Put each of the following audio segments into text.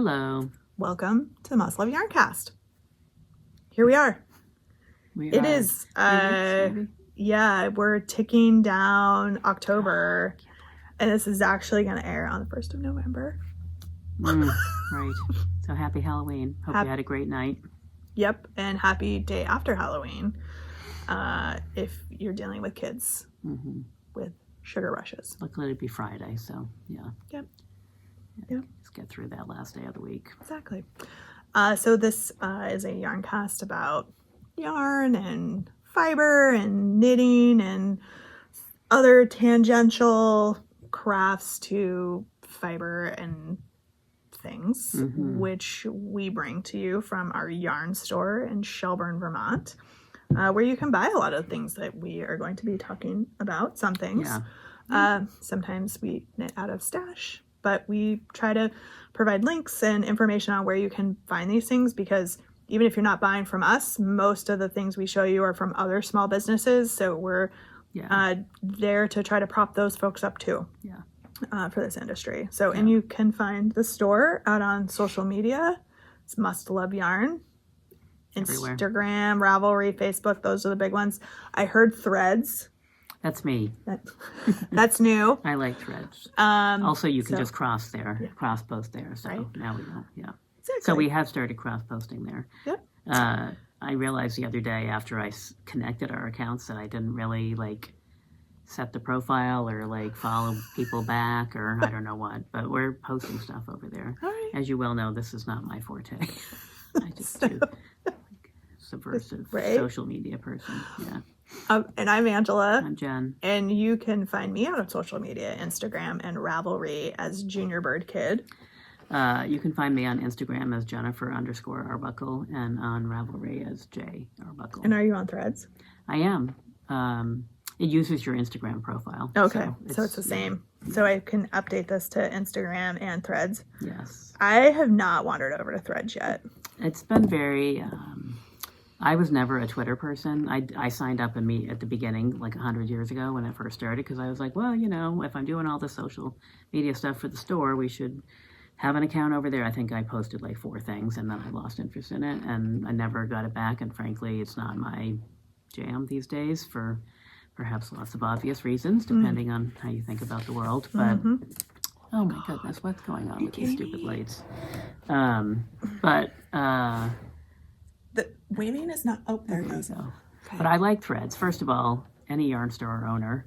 Hello. Welcome to the Must Love Yarncast. Here we are. It is, yeah, we're ticking down October, and this is actually going to air on the 1st of November. Right. So happy Halloween. Hope you had a great night. Yep, and happy day after Halloween if you're dealing with kids with sugar rushes. Luckily it'd be Friday, so yeah. Yep. Just get through that last day of the week. Exactly. So this is a yarn cast about yarn and fiber and knitting and other tangential crafts to fiber and things, which we bring to you from our yarn store in Shelburne, Vermont, where you can buy a lot of things that we are going to be talking about. Some things. Sometimes we knit out of stash, but we try to provide links and information on where you can find these things, because even if you're not buying from us, most of the things we show you are from other small businesses. So we're there to try to prop those folks up too for this industry. So, and you can find the store out on social media. It's Must Love Yarn. Everywhere. Instagram, Ravelry, Facebook. Those are the big ones. I heard Threads. That's me. That's new. I like Threads. Also, you can just cross post there. So now we know. Yeah. Exactly. So we have started cross posting there. Yep. I realized the other day after I connected our accounts that I didn't really set the profile or follow people back or I don't know what, but we're posting stuff over there. All right. As you well know, this is not my forte. I just do subversive social media person. Yeah. And I'm Angela. I'm Jen. And you can find me on social media, Instagram and Ravelry as Junior Bird Kid. You can find me on Instagram as Jennifer_Arbuckle and on Ravelry as J Arbuckle. And are you on Threads? I am. It uses your Instagram profile. Okay, so it's the same. Yeah. So I can update this to Instagram and Threads. Yes. I have not wandered over to Threads yet. It's been very... I was never a Twitter person. I signed up at the beginning, 100 years ago when it first started, because I was like, well, if I'm doing all the social media stuff for the store, we should have an account over there. I think I posted 4 things, and then I lost interest in it, and I never got it back, and frankly, it's not my jam these days for perhaps lots of obvious reasons, depending on how you think about the world, but... Oh my goodness, what's going on with these stupid lights? The waving is not... Oh, there it goes. Okay. But I like Threads. First of all, any yarn store owner,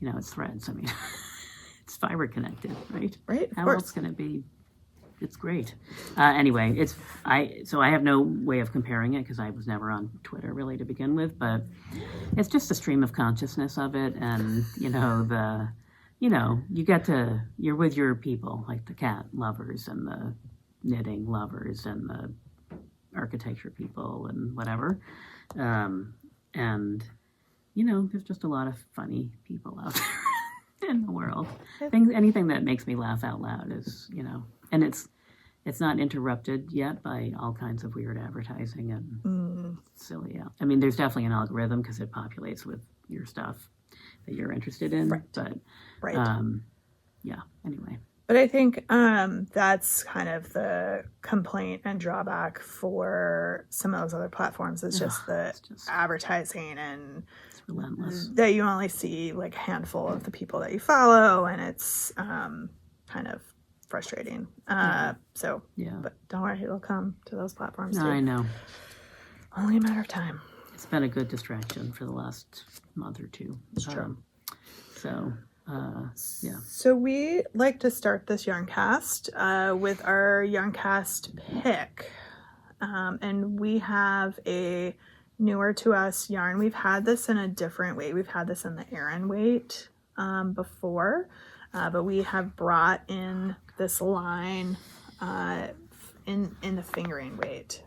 it's Threads. I mean, it's fiber connected, right? Right, How else can it be? It's great. Anyway, I have no way of comparing it because I was never on Twitter really to begin with, but it's just a stream of consciousness of it, and you're with your people, like the cat lovers and the knitting lovers and the architecture people and whatever. There's just a lot of funny people out there in the world. Anything that makes me laugh out loud is, and it's not interrupted yet by all kinds of weird advertising and silly. I mean, there's definitely an algorithm because it populates with your stuff that you're interested in. Right. But anyway. But I think that's kind of the complaint and drawback for some of those other platforms. It's just advertising, and it's relentless. That you only see a handful of the people that you follow, and it's kind of frustrating. But don't worry, it'll come to those platforms too. I know. Only a matter of time. It's been a good distraction for the last month or two. It's true. So we like to start this Yarncast with our Yarncast pick. And we have a newer to us yarn. We've had this in a different weight. We've had this in the Aran weight before, but we have brought in this line in the fingering weight.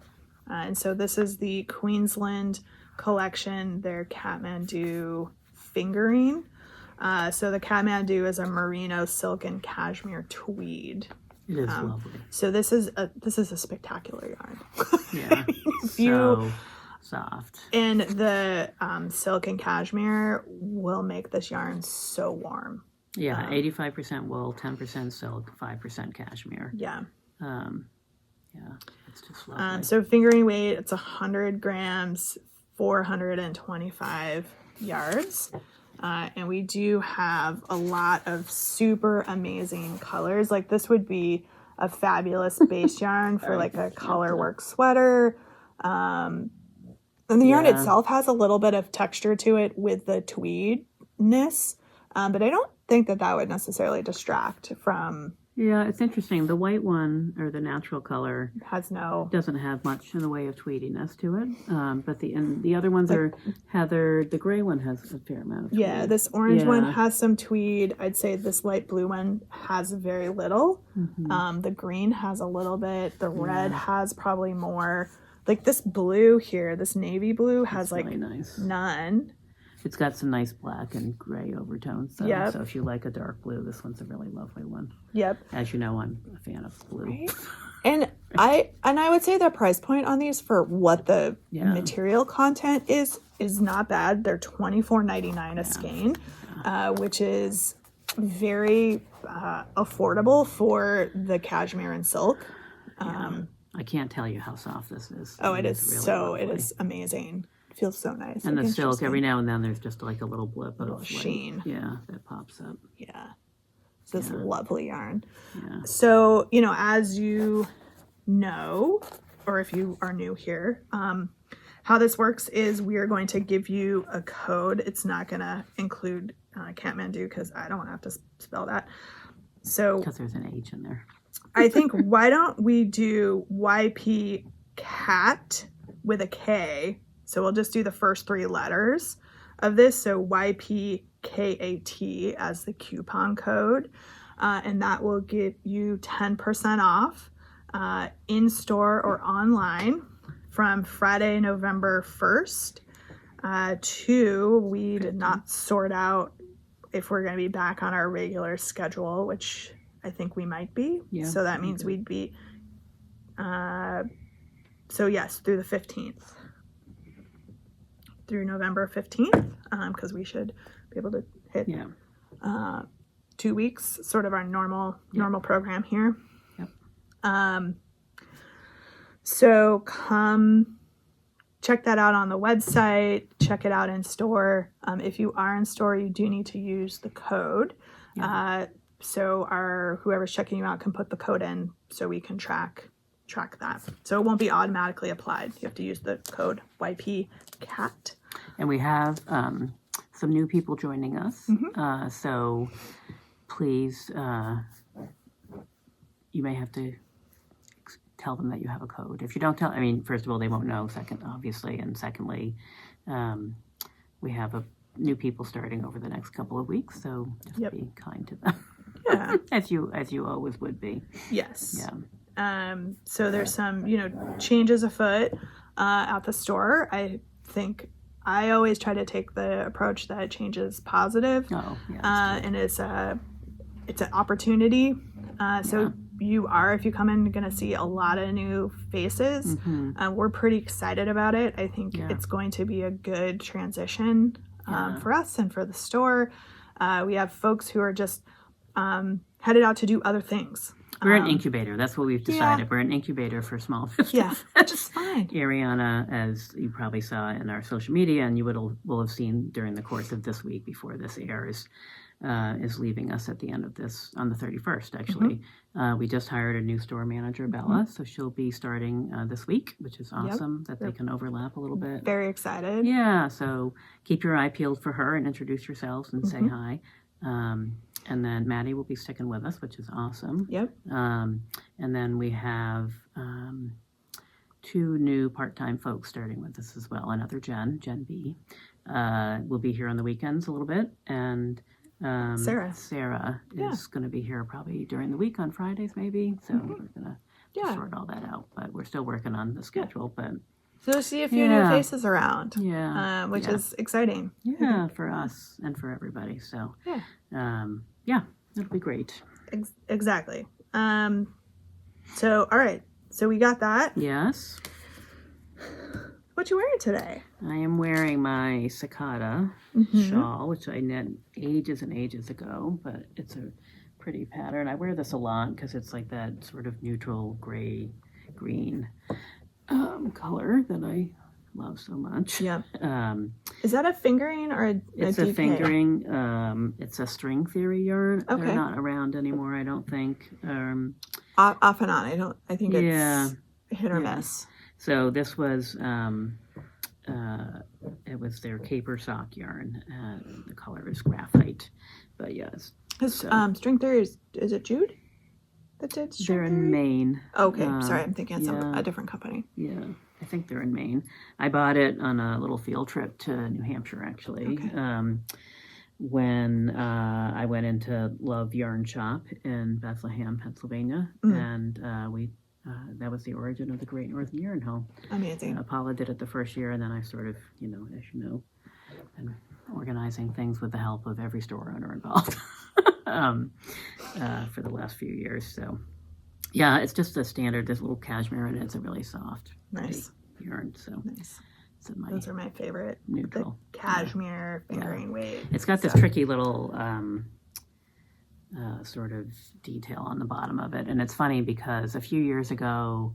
And so this is the Queensland collection, their Kathmandu fingering. So the Kathmandu is a merino silk and cashmere tweed. It is lovely. So this is a spectacular yarn. Yeah, so soft. And the silk and cashmere will make this yarn so warm. Yeah, 85% wool, 10% silk, 5% cashmere. Yeah. Yeah, it's just lovely. So fingering weight, it's 100 grams, 425 yards. And we do have a lot of super amazing colors. Like this would be a fabulous base yarn for like a color work sweater. And the yarn itself has a little bit of texture to it with the tweedness. But I don't think that would necessarily distract from... Yeah, it's interesting. The white one, or the natural color, doesn't have much in the way of tweediness to it. But the other ones are heather. The gray one has a fair amount of tweed. Yeah, this orange one has some tweed. I'd say this light blue one has very little. The green has a little bit. The red has probably more. Like this blue here, this navy blue has like really none. It's got some nice black and gray overtones. So if you like a dark blue, this one's a really lovely one. Yep. As you know, I'm a fan of blue. Right? And I would say the price point on these for what the material content is not bad. They're $24.99 a skein, which is very affordable for the cashmere and silk. I can't tell you how soft this is. Oh, it is really so lovely. It is amazing. It feels so nice. And the silk, every now and then there's just like a little blip of light, sheen. Yeah, that pops up. Yeah. It's this lovely yarn. Yeah. So, as you know, or if you are new here, how this works is we are going to give you a code. It's not going to include Kathmandu because I don't want to have to spell that. So because there's an H in there. I think why don't we do YP cat with a K? So we'll just do the first 3 letters of this. So YPKAT as the coupon code. And that will give you 10% off in store or online from Friday, November 1st to we did not sort out if we're going to be back on our regular schedule, which I think we might be. Yeah, so that means we'd be, so yes, through the 15th. Through November 15th, because we should be able to hit 2 weeks, sort of our normal program here. Yep. So come check that out on the website, check it out in store. If you are in store, you do need to use the code. So whoever's checking you out can put the code in so we can track that. So it won't be automatically applied. You have to use the code YPCAT. And we have some new people joining us. So please, you may have to tell them that you have a code. If you don't tell, first of all, they won't know, obviously. And secondly, we have new people starting over the next couple of weeks. So just be kind to them. Yeah. as you always would be. Yes. Yeah. So there's some, changes afoot at the store. I think I always try to take the approach that change is positive. Oh, yeah. And it's an opportunity. So you are, if you come in, going to see a lot of new faces. We're pretty excited about it. I think it's going to be a good transition for us and for the store. We have folks who are just headed out to do other things. We're an incubator. That's what we've decided. We're an incubator for small business. Yeah, which is fine. Ariana, as you probably saw in our social media, and you will have seen during the course of this week before this airs, is leaving us at the end of this, on the 31st, actually. We just hired a new store manager, Bella, so she'll be starting this week, which is awesome that they can overlap a little bit. Very excited. Yeah, so keep your eye peeled for her and introduce yourselves and say hi. And then Maddie will be sticking with us, which is awesome. Yep. And then we have 2 new part-time folks starting with us as well. Another Jen B, will be here on the weekends a little bit. And Sarah is going to be here probably during the week on Fridays maybe. So we're going to sort all that out. But we're still working on the schedule. But so see a few new faces around. Yeah. Which is exciting. Yeah, for us and for everybody. So it'll be great. Exactly. So all right. So we got that. Yes. What you wearing today? I am wearing my cicada shawl, which I knit ages and ages ago, but it's a pretty pattern. I wear this a lot because it's like that sort of neutral gray green color that I love so much. Yeah. Um, Is that a fingering or a it's a DK? fingering. It's a string theory yarn. Okay. They're not around anymore, I don't think. Off and on. I think Yeah. it's hit or Yeah. miss. So this was, it was their caper sock yarn. The color is graphite, but yes. String theory is it Jude that did string They're theory? in Maine. Okay, sorry, I'm thinking it's yeah. a different company. Yeah, I think they're in Maine. I bought it on a little field trip to New Hampshire, actually. Okay. When I went into Love Yarn Shop in Bethlehem, Pennsylvania, and that was the origin of the Great Northern Yarn Home. Amazing. Paula did it the first year, and then I sort of, as you know, been organizing things with the help of every store owner involved for the last few years. So, yeah, it's just a standard. There's a little cashmere in it. It's a really soft, nice yarn. So nice. So those are my favorite. Neutral the cashmere fingering weight. It's got this tricky little sort of detail on the bottom of it, and it's funny because a few years ago,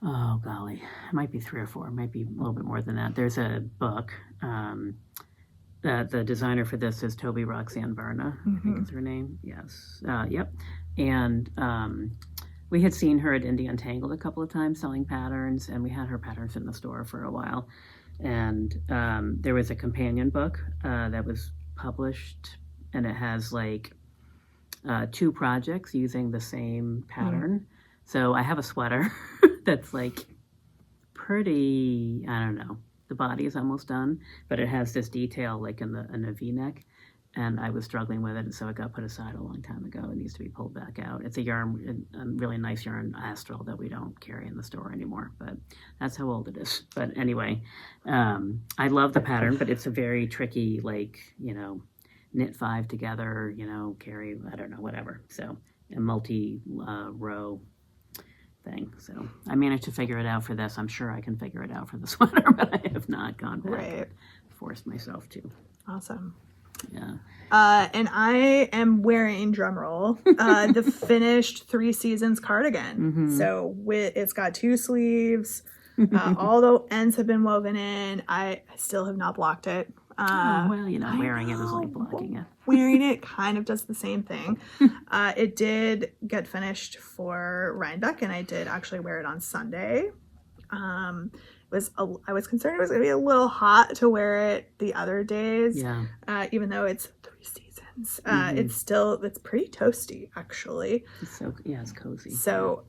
oh golly, it might be 3 or 4, it might be a little bit more than that. There's a book. The designer for this is Toby Roxanne Varna, I think is her name. Yes. Yep. And we had seen her at Indie Untangled a couple of times selling patterns, and we had her patterns in the store for a while. And there was a companion book that was published, and it has like 2 projects using the same pattern. So I have a sweater that's like pretty, I don't know, the body is almost done, but it has this detail like in a V-neck, and I was struggling with it, and so it got put aside a long time ago. It needs to be pulled back out. It's a yarn, a really nice yarn, Astral, that we don't carry in the store anymore, but that's how old it is. But anyway, I love the pattern, but it's a very tricky, like, knit 5 together, carry, I don't know, whatever. So a multi-row thing. So I managed to figure it out for this. I'm sure I can figure it out for the sweater, but I have not gone back. Right. Forced myself to. Awesome. Yeah. And I am wearing, drumroll, the finished 3 Seasons cardigan. So it's got 2 sleeves. All the ends have been woven in. I still have not blocked it. Wearing it is like blocking it. Wearing it kind of does the same thing. It did get finished for Rhinebeck, and I did actually wear it on Sunday. I was concerned it was going to be a little hot to wear it the other days. Yeah. Even though it's 3 Seasons, it's pretty toasty actually. It's cozy. So,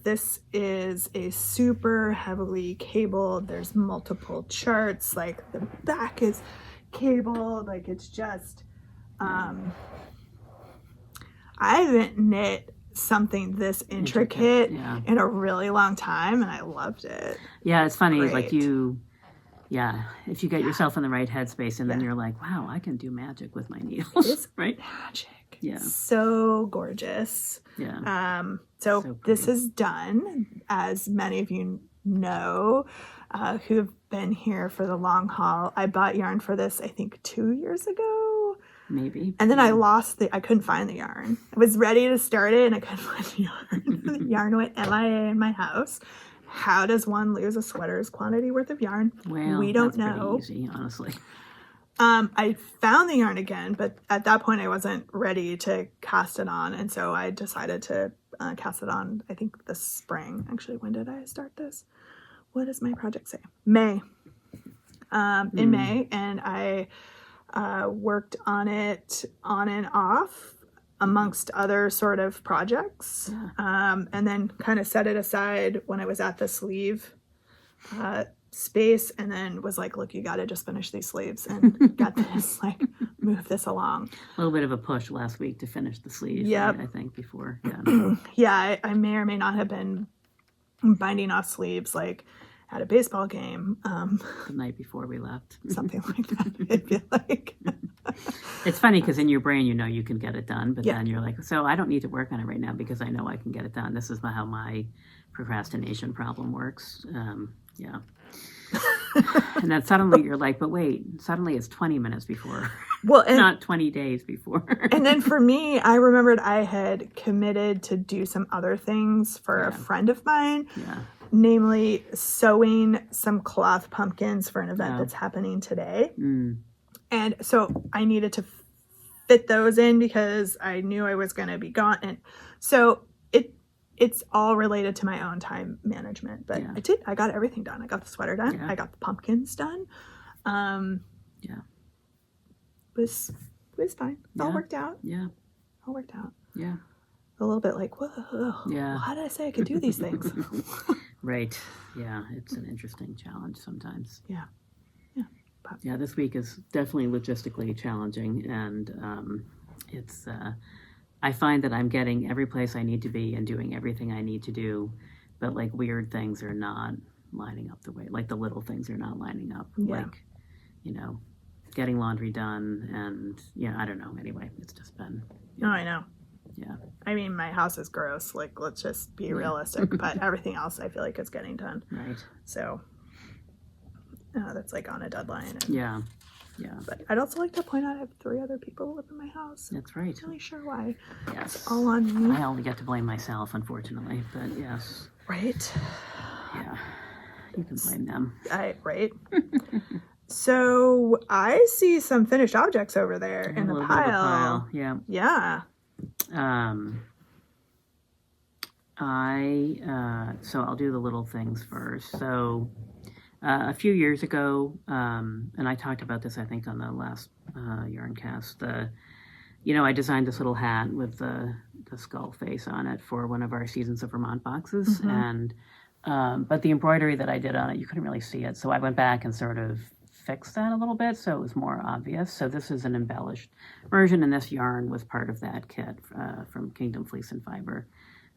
this is a super heavily cabled. There's multiple charts. Like the back is cabled. Like it's just, I haven't knit something this intricate in a really long time, and I loved it. Yeah, it's funny. Great. Like if you get yourself in the right headspace, and then you're like, wow, I can do magic with my needles. It's right? Magic. Yeah. So gorgeous. Yeah. So this is done, as many of you know, who've been here for the long haul. I bought yarn for this, I think 2 years ago. Maybe. And then I couldn't find the yarn. I was ready to start it and I couldn't find the yarn. The yarn went MIA in my house. How does one lose a sweater's quantity worth of yarn? Well, we don't that's know. Pretty easy, honestly. I found the yarn again, but at that point I wasn't ready to cast it on. And so I decided to cast it on, I think this spring. Actually, when did I start this? What does my project say? May. In May. And I worked on it on and off amongst other sort of projects, and then kind of set it aside when I was at the sleeve space, and then was like, look, you got to just finish these sleeves and get this, move this along. A little bit of a push last week to finish the sleeves. Yep. I think before. Yeah. I may or may not have been binding off sleeves at a baseball game. The night before we left. Something like that, I feel like. It's funny because in your brain, you can get it done, but then you're like, so I don't need to work on it right now because I know I can get it done. This is how my procrastination problem works. Yeah. And then suddenly you're like, but wait, suddenly it's 20 minutes before, Well, and not 20 days before. and then for me, I remembered I had committed to do some other things for a Yeah. friend of mine, Yeah. namely sewing some cloth pumpkins for an event Oh. that's happening today. Mm. And so I needed to fit those in because I knew I was going to be gone. And so it's all related to my own time management. But Yeah. I got everything done. I got the sweater done. Yeah. I got the pumpkins done. Yeah. It was fine. It all Yeah. worked out. Yeah. All worked out. Yeah. A little bit like, whoa, Yeah. how did I say I could do these things? Right. Yeah. It's an interesting challenge sometimes. Yeah. Yeah. This week is definitely logistically challenging. And it's, I find that I'm getting every place I need to be and doing everything I need to do. But like weird things are not lining up the way, like the little things are not lining up. Yeah. Like, getting laundry done. And I don't know. Anyway, it's just been. No, I know. Yeah. I mean, my house is gross. Like, let's just be realistic. But everything else, I feel like it's getting done. Right. So that's like on a deadline. And, Yeah. Yeah. But I'd also like to point out I have 3 other people who live in my house. That's right. Not really sure why. Yes. All on me. I only get to blame myself, unfortunately. But yes. Right. Yeah. You can blame them. Right. So I see some finished objects over there in the A little bit of a pile. Yeah. Yeah. So I'll do the little things first. So a few years ago, and I talked about this, I think, on the last Yarn Cast, I designed this little hat with the skull face on it for one of our Seasons of Vermont boxes. And but the embroidery that I did on it, you couldn't really see it. So I went back and sort of fixed that a little bit so it was more obvious. So this is an embellished version, and this yarn was part of that kit from Kingdom Fleece and Fiber.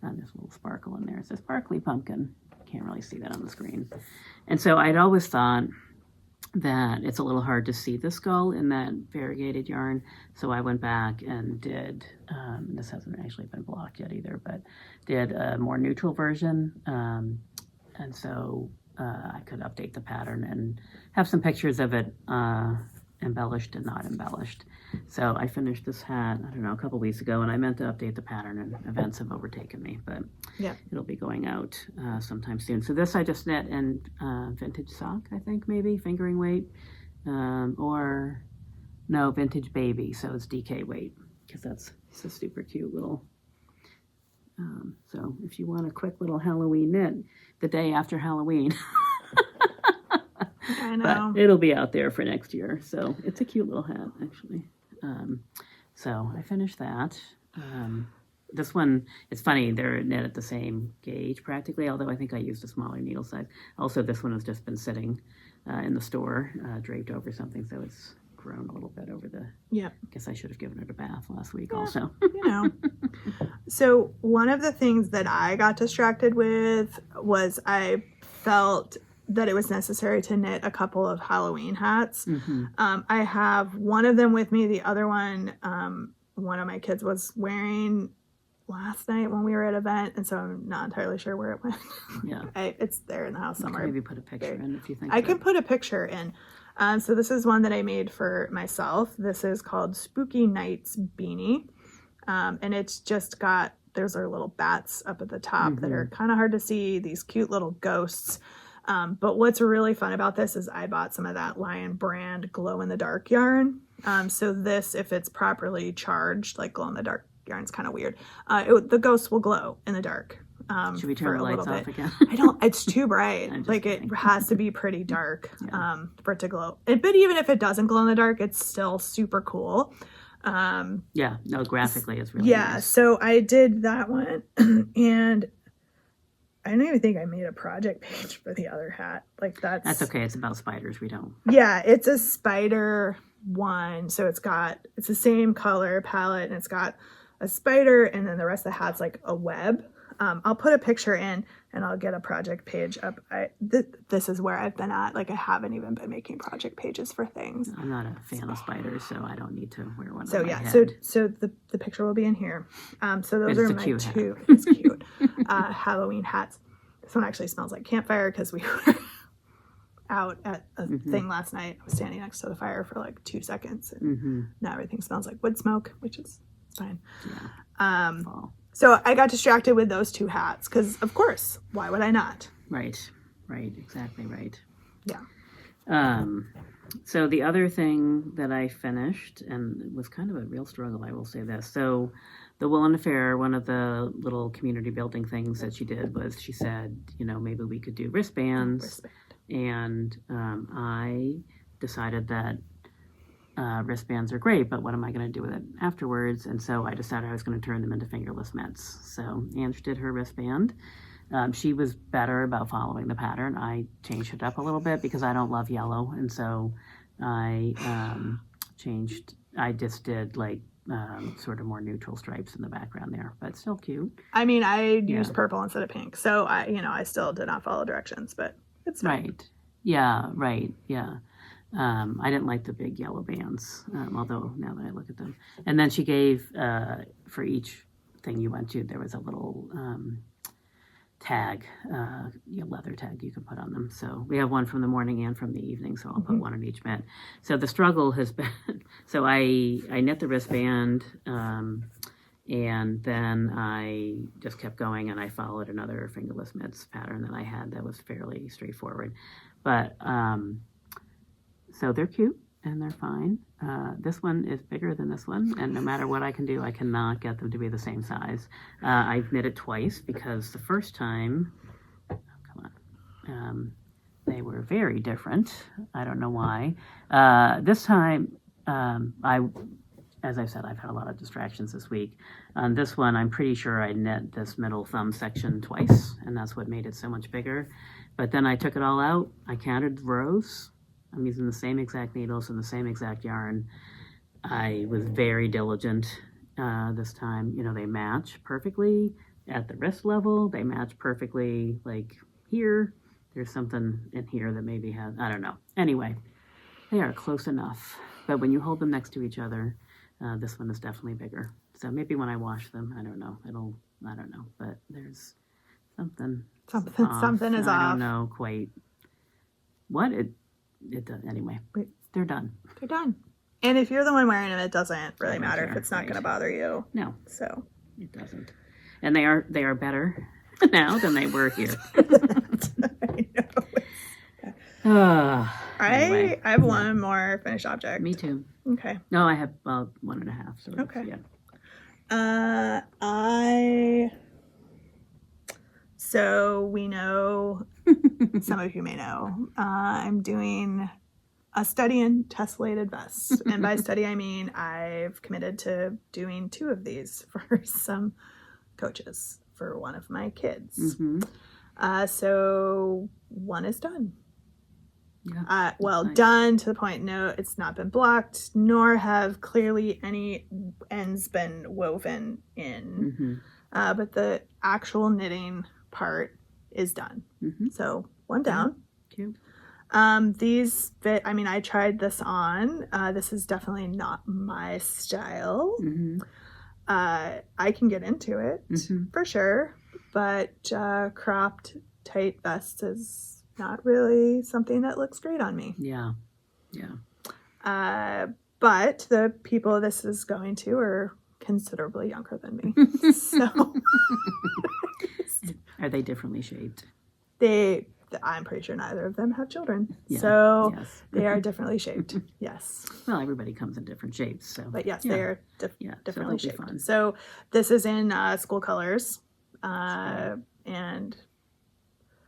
And there's a little sparkle in there. It's a sparkly pumpkin. Can't really see that on the screen. And so I'd always thought that it's a little hard to see the skull in that variegated yarn. So I went back and did, this hasn't actually been blocked yet either, but did a more neutral version. And so I could update the pattern and have some pictures of it embellished and not embellished. So I finished this hat, I don't know, a couple weeks ago, and I meant to update the pattern, and events have overtaken me, but it'll be going out sometime soon. So this I just knit in vintage sock, I think, maybe, fingering weight, or no, vintage baby, so it's DK weight, because it's a super cute little, so if you want a quick little Halloween knit, the day after Halloween, I know. but it'll be out there for next year. So it's a cute little hat, actually. So I finished that. This one, it's funny, they're knit at the same gauge practically, although I think I used a smaller needle size. Also, this one has just been sitting in the store, draped over something, so it's grown a little bit over the... Yeah. I guess I should have given it a bath last week also. So one of the things that I got distracted with was I felt that it was necessary to knit a couple of Halloween hats. I have one of them with me. The other one, one of my kids was wearing last night when we were at an event, and so I'm not entirely sure where it went. Yeah. It's there in the house somewhere. Maybe put a picture in if you think I can put a picture in. So this is one that I made for myself. This is called Spooky Nights Beanie. And it's just got, there's our little bats up at the top that are kind of hard to see, these cute little ghosts. But what's really fun about this is I bought some of that Lion brand glow-in-the-dark yarn. So this, if it's properly charged, like glow-in-the-dark yarn's kind of weird, the ghosts will glow in the dark. Should we turn the lights off again? It's too bright. Like kidding. it has to be pretty dark for it to glow. But even if it doesn't glow in the dark, it's still super cool. Yeah, no, graphically it's really nice. So I did that one, and I don't even think I made a project page for the other hat. Like That's okay. It's about spiders. We don't. Yeah, it's a spider one. So it's the same color palette, and it's got a spider, and then the rest of the hat's like a web. I'll put a picture in, and I'll get a project page up. This is where I've been at. Like, I haven't even been making project pages for things. I'm not a fan of spiders, so I don't need to wear one. So on my yeah, head. so the picture will be in here. So those It's are a my cute two. It's cute. Halloween hats. This one actually smells like campfire because we out at a thing last night. I was standing next to the fire for like 2 seconds, and now everything smells like wood smoke, which is fine. Yeah. So I got distracted with those 2 hats because, of course, why would I not? Right, exactly right. Yeah. So the other thing that I finished, and it was kind of a real struggle, I will say this. So the Woolen Affair, one of the little community building things that she did was she said, maybe we could do wristbands. And I decided that wristbands are great, but what am I going to do with it afterwards? And so I decided I was going to turn them into fingerless mitts. So Ange did her wristband. She was better about following the pattern. I changed it up a little bit because I don't love yellow, and so I just did like sort of more neutral stripes in the background there, but still cute. I mean, I used purple instead of pink, so I still did not follow directions, but it's fine. Right. Yeah. Right. Yeah. I didn't like the big yellow bands, although now that I look at them. And then she gave for each thing you went to, there was a little tag, leather tag you can put on them. So we have one from the morning and from the evening, so I'll put one on each mitt. So the struggle has been, so I knit the wristband, and then I just kept going, and I followed another fingerless mitts pattern that I had that was fairly straightforward. But so they're cute and they're fine. This one is bigger than this one, and no matter what I can do, I cannot get them to be the same size. I've knitted twice because the first time, they were very different. I don't know why. This time, as I said, I've had a lot of distractions this week. On this one, I'm pretty sure I knit this middle thumb section twice, and that's what made it so much bigger. But then I took it all out. I counted rows. I'm using the same exact needles and the same exact yarn. I was very diligent this time. They match perfectly at the wrist level. They match perfectly like here. There's something in here that maybe has, I don't know. Anyway, they are close enough. But when you hold them next to each other, this one is definitely bigger. So maybe when I wash them, I don't know. I don't know. But there's something off. Something is off. I don't know quite what it does. Anyway, they're done. They're done. And if you're the one wearing them, it doesn't really matter care, if it's not going to bother you. No. So it doesn't. And they are better now than they were here. I know. Anyway, I have one more finished object. Me too. Okay. No, I have 1.5. Sort of, okay. Yeah. So we know, some of you may know, I'm doing a study in tessellated vests. And by study, I mean I've committed to doing 2 of these for some coaches for one of my kids. So one is done. Yeah, nice. Done to the point, no, it's not been blocked, nor have clearly any ends been woven in. But the actual knitting part is done. So one down. Cute. These fit, I tried this on. This is definitely not my style. I can get into it for sure, but cropped tight vest is not really something that looks great on me. Yeah. But the people this is going to are considerably younger than me. So Are they differently shaped? I'm pretty sure neither of them have children. Yeah, so yes. They are differently shaped. Yes. Well, everybody comes in different shapes. So. But yes, they are differently so shaped. fun. So this is in school colors. And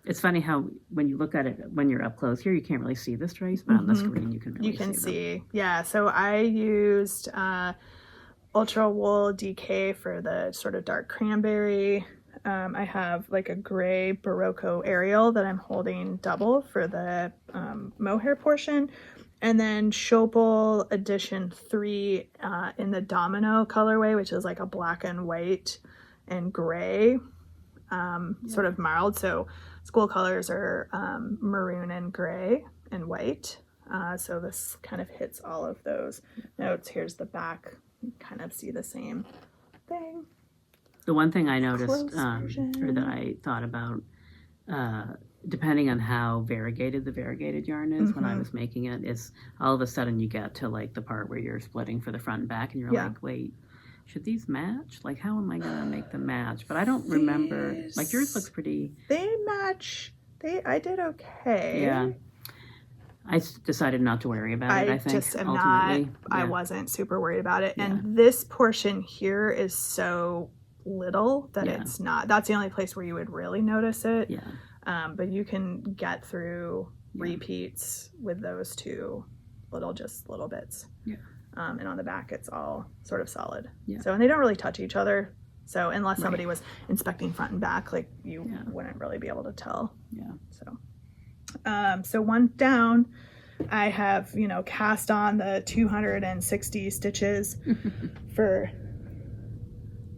it's funny how when you look at it, when you're up close here, you can't really see the stripes, but on the screen you can really see them. Yeah, so I used Ultra Wool DK for the sort of dark cranberry. I have like a gray Barocco Ariel that I'm holding double for the mohair portion. And then Schopel Edition 3 in the Domino colorway, which is like a black and white and gray, sort of marled. So school colors are maroon and gray and white. So this kind of hits all of those notes. Here's the back. You kind of see the same thing. The one thing I noticed, or that I thought about depending on how variegated the variegated yarn is, when I Mhm. was making it, it's all of a sudden you get to like the part where you're splitting for the front and back, and you're Yeah. like, wait, should these match? Like, how am I gonna make them match? But I don't remember. Like, yours looks pretty. They match. I did okay. Yeah. I decided not to worry about it. I think just am ultimately, not. I wasn't super worried about it, Yeah. and this portion here is so little that Yeah. it's not. That's the only place where you would really notice it. Yeah. But you can get through repeats with those two little bits. Yeah. And on the back, it's all sort of solid. Yeah. So, and they don't really touch each other. So unless somebody Right. was inspecting front and back, like you Yeah. wouldn't really be able to tell. Yeah. So one down, I have, cast on the 260 stitches for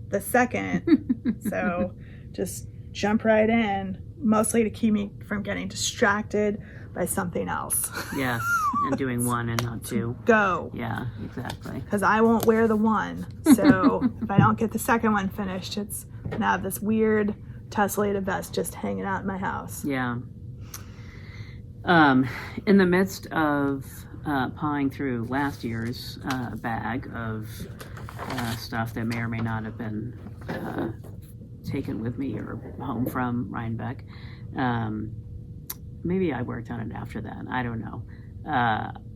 the second. So just jump right in, mostly to keep me from getting distracted by something else. Yes, and doing one and not two. Go. Yeah, exactly. Because I won't wear the one. So if I don't get the second one finished, it's gonna have this weird tessellated vest just hanging out in my house. Yeah. In the midst of pawing through last year's bag of stuff that may or may not have been taken with me or home from Rhinebeck, maybe I worked on it after that. I don't know.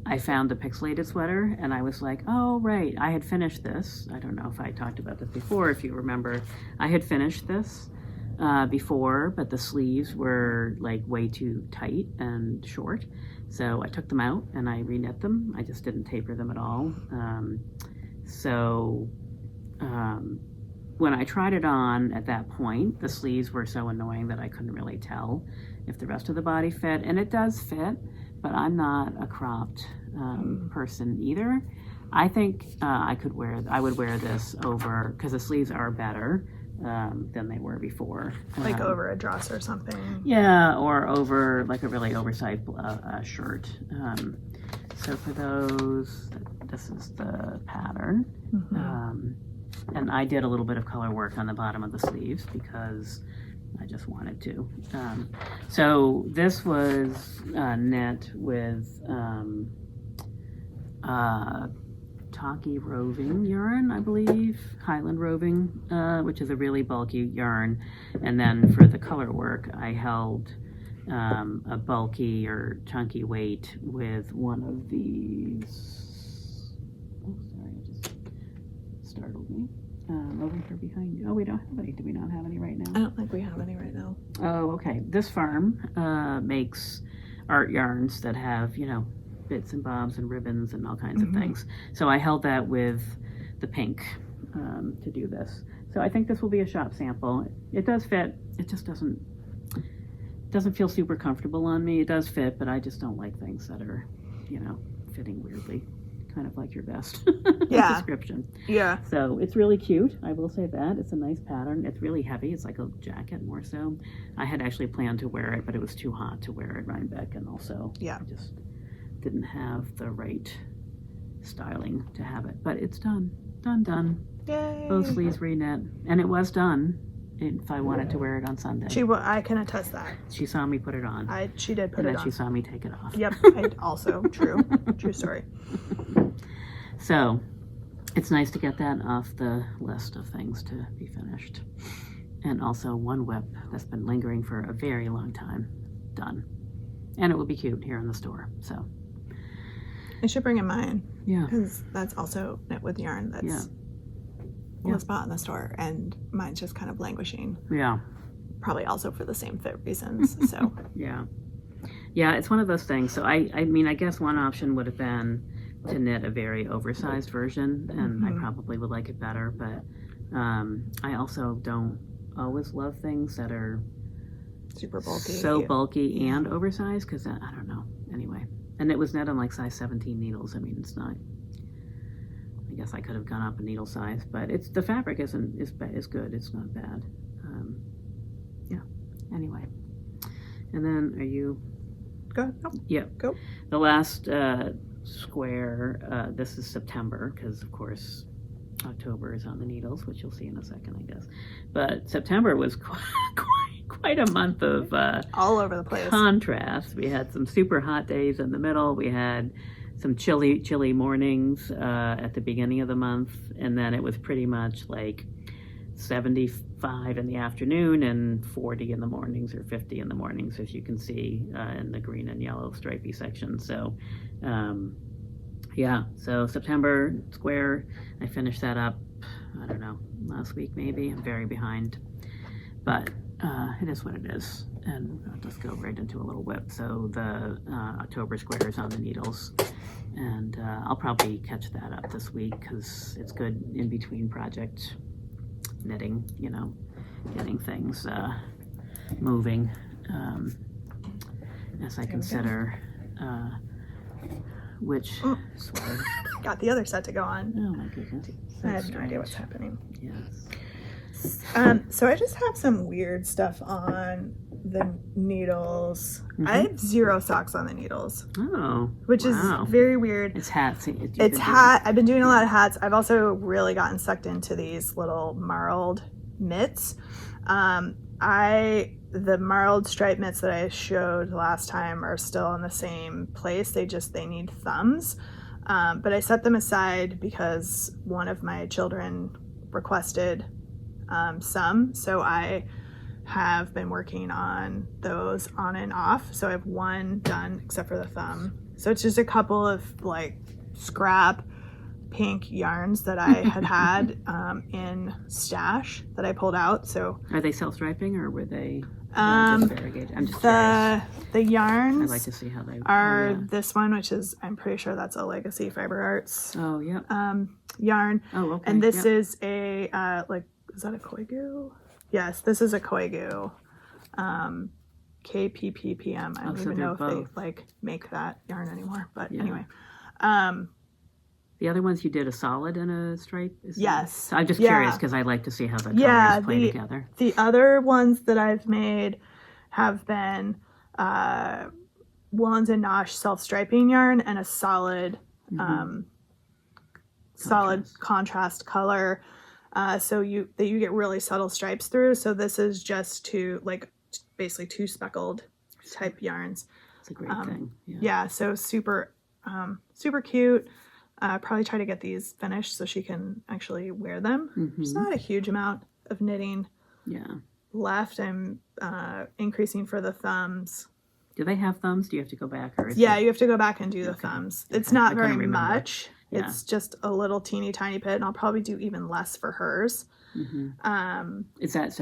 I found the pixelated sweater, and I was like, oh, right, I had finished this. I don't know if I talked about this before, if you remember. I had finished this before, but the sleeves were like way too tight and short. So I took them out and I reknit them. I just didn't taper them at all. When I tried it on at that point, the sleeves were so annoying that I couldn't really tell if the rest of the body fit. And it does fit, but I'm not a cropped person either. I think I would wear this over, because the sleeves are better than they were before. Like over a dress or something. Yeah, or over like a really oversized shirt. So for those, this is the pattern. And I did a little bit of color work on the bottom of the sleeves because I just wanted to. So this was knit with Talkie roving yarn, I believe, Highland roving, which is a really bulky yarn. And then for the color work, I held a bulky or chunky weight with one of these. Oh, sorry, it just startled me. Over here behind you. Oh, we don't have any. Do we not have any right now? I don't think we have any right now. Oh, okay. This farm makes art yarns that have, bits and bobs and ribbons and all kinds of things. So I held that with the pink to do this. So I think this will be a shop sample. It does fit. It just doesn't feel super comfortable on me. It does fit, but I just don't like things that are, fitting weirdly. Kind of like your vest description. Yeah. So it's really cute. I will say that. It's a nice pattern. It's really heavy. It's like a jacket more so. I had actually planned to wear it, but it was too hot to wear at Rhinebeck, and also I just didn't have the right styling to have it. But it's done. Done. Yay. Both sleeves reknit. And it was done if I wanted to wear it on Sunday. I can attest that. She saw me put it on. She did put and it then on. she saw me take it off. Yep. Also true. True story. So it's nice to get that off the list of things to be finished. And also one whip that's been lingering for a very long time. Done. And it will be cute here in the store. So I should bring in mine. Yeah. Because that's also knit with yarn that's was bought in the store, and mine's just kind of languishing. Yeah. Probably also for the same fit reasons. So Yeah, it's one of those things. So I mean, I guess one option would have been to knit a very oversized version, and I probably would like it better, but I also don't always love things that are super bulky. So bulky and oversized, because I don't know. Anyway, and it was knit on like size 17 needles. I mean, it's not. I guess I could have gone up a needle size, but the fabric is good. It's not bad. Anyway, and then are you? Go. Oh, Yep. go. The last square. This is September, because of course October is on the needles, which you'll see in a second, I guess. But September was quite a month of all over the place. contrast. We had some super hot days in the middle. We had some chilly mornings at the beginning of the month, and then it was pretty much like 75 in the afternoon and 40 in the mornings, or 50 in the mornings, as you can see in the green and yellow stripy section. So so September square, I finished that up, I don't know, last week maybe. I'm very behind, but it is what it is. And I'll just go right into a little whip. So the October square is on the needles, and I'll probably catch that up this week because it's good in between project knitting, getting things moving as I consider which sweater. Got the other set to go on. Oh my goodness. So I have strange. no idea what's happening. Yes. So I just have some weird stuff on the needles. Mm-hmm. I have 0 socks on the needles. Oh, which wow. is very weird. It's hats. It's hat. I've been doing a lot of hats. I've also really gotten sucked into these little marled mitts. The marled stripe mitts that I showed last time are still in the same place. They need thumbs. But I set them aside because one of my children requested some. So I have been working on those on and off. So I have one done except for the thumb. So it's just a couple of like scrap pink yarns that I had in stash that I pulled out. So are they self-striping or were they just variegated? I'm just curious. The yarns I'd like to see how they are this one, which is, I'm pretty sure that's a Legacy Fiber Arts yarn. Oh, okay. And this is a is that a Koigu? Yes, this is a Koigu. KPPPM. I don't even know if they make that yarn anymore, but anyway. The other ones you did a solid and a stripe? Yes. I'm just curious because I like to see how the colors play together. The other ones that I've made have been Woolens and Nosh self-striping yarn and a solid contrast color. So you get really subtle stripes through. So this is just basically 2 speckled type yarns. It's a great thing. Yeah. So super cute. Probably try to get these finished so she can actually wear them. Mm-hmm. There's not a huge amount of knitting left. I'm increasing for the thumbs. Do they have thumbs? Do you have to go back? You have to go back and do the thumbs. It's not very much. Yeah. It's just a little teeny tiny bit, and I'll probably do even less for hers. Mm-hmm. Is that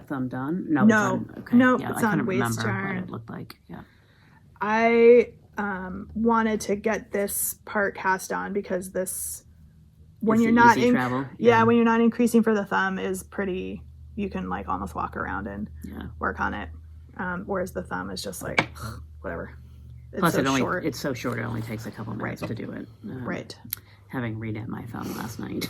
thumb done? No. It's on waist yarn. What it looked like. Yeah. I wanted to get this part cast on because when you're not when you're not increasing for the thumb is pretty, you can almost walk around and work on it, whereas the thumb is just whatever. Plus it's so short, it only takes a couple minutes to do it. Right. Having redid my thumb last night.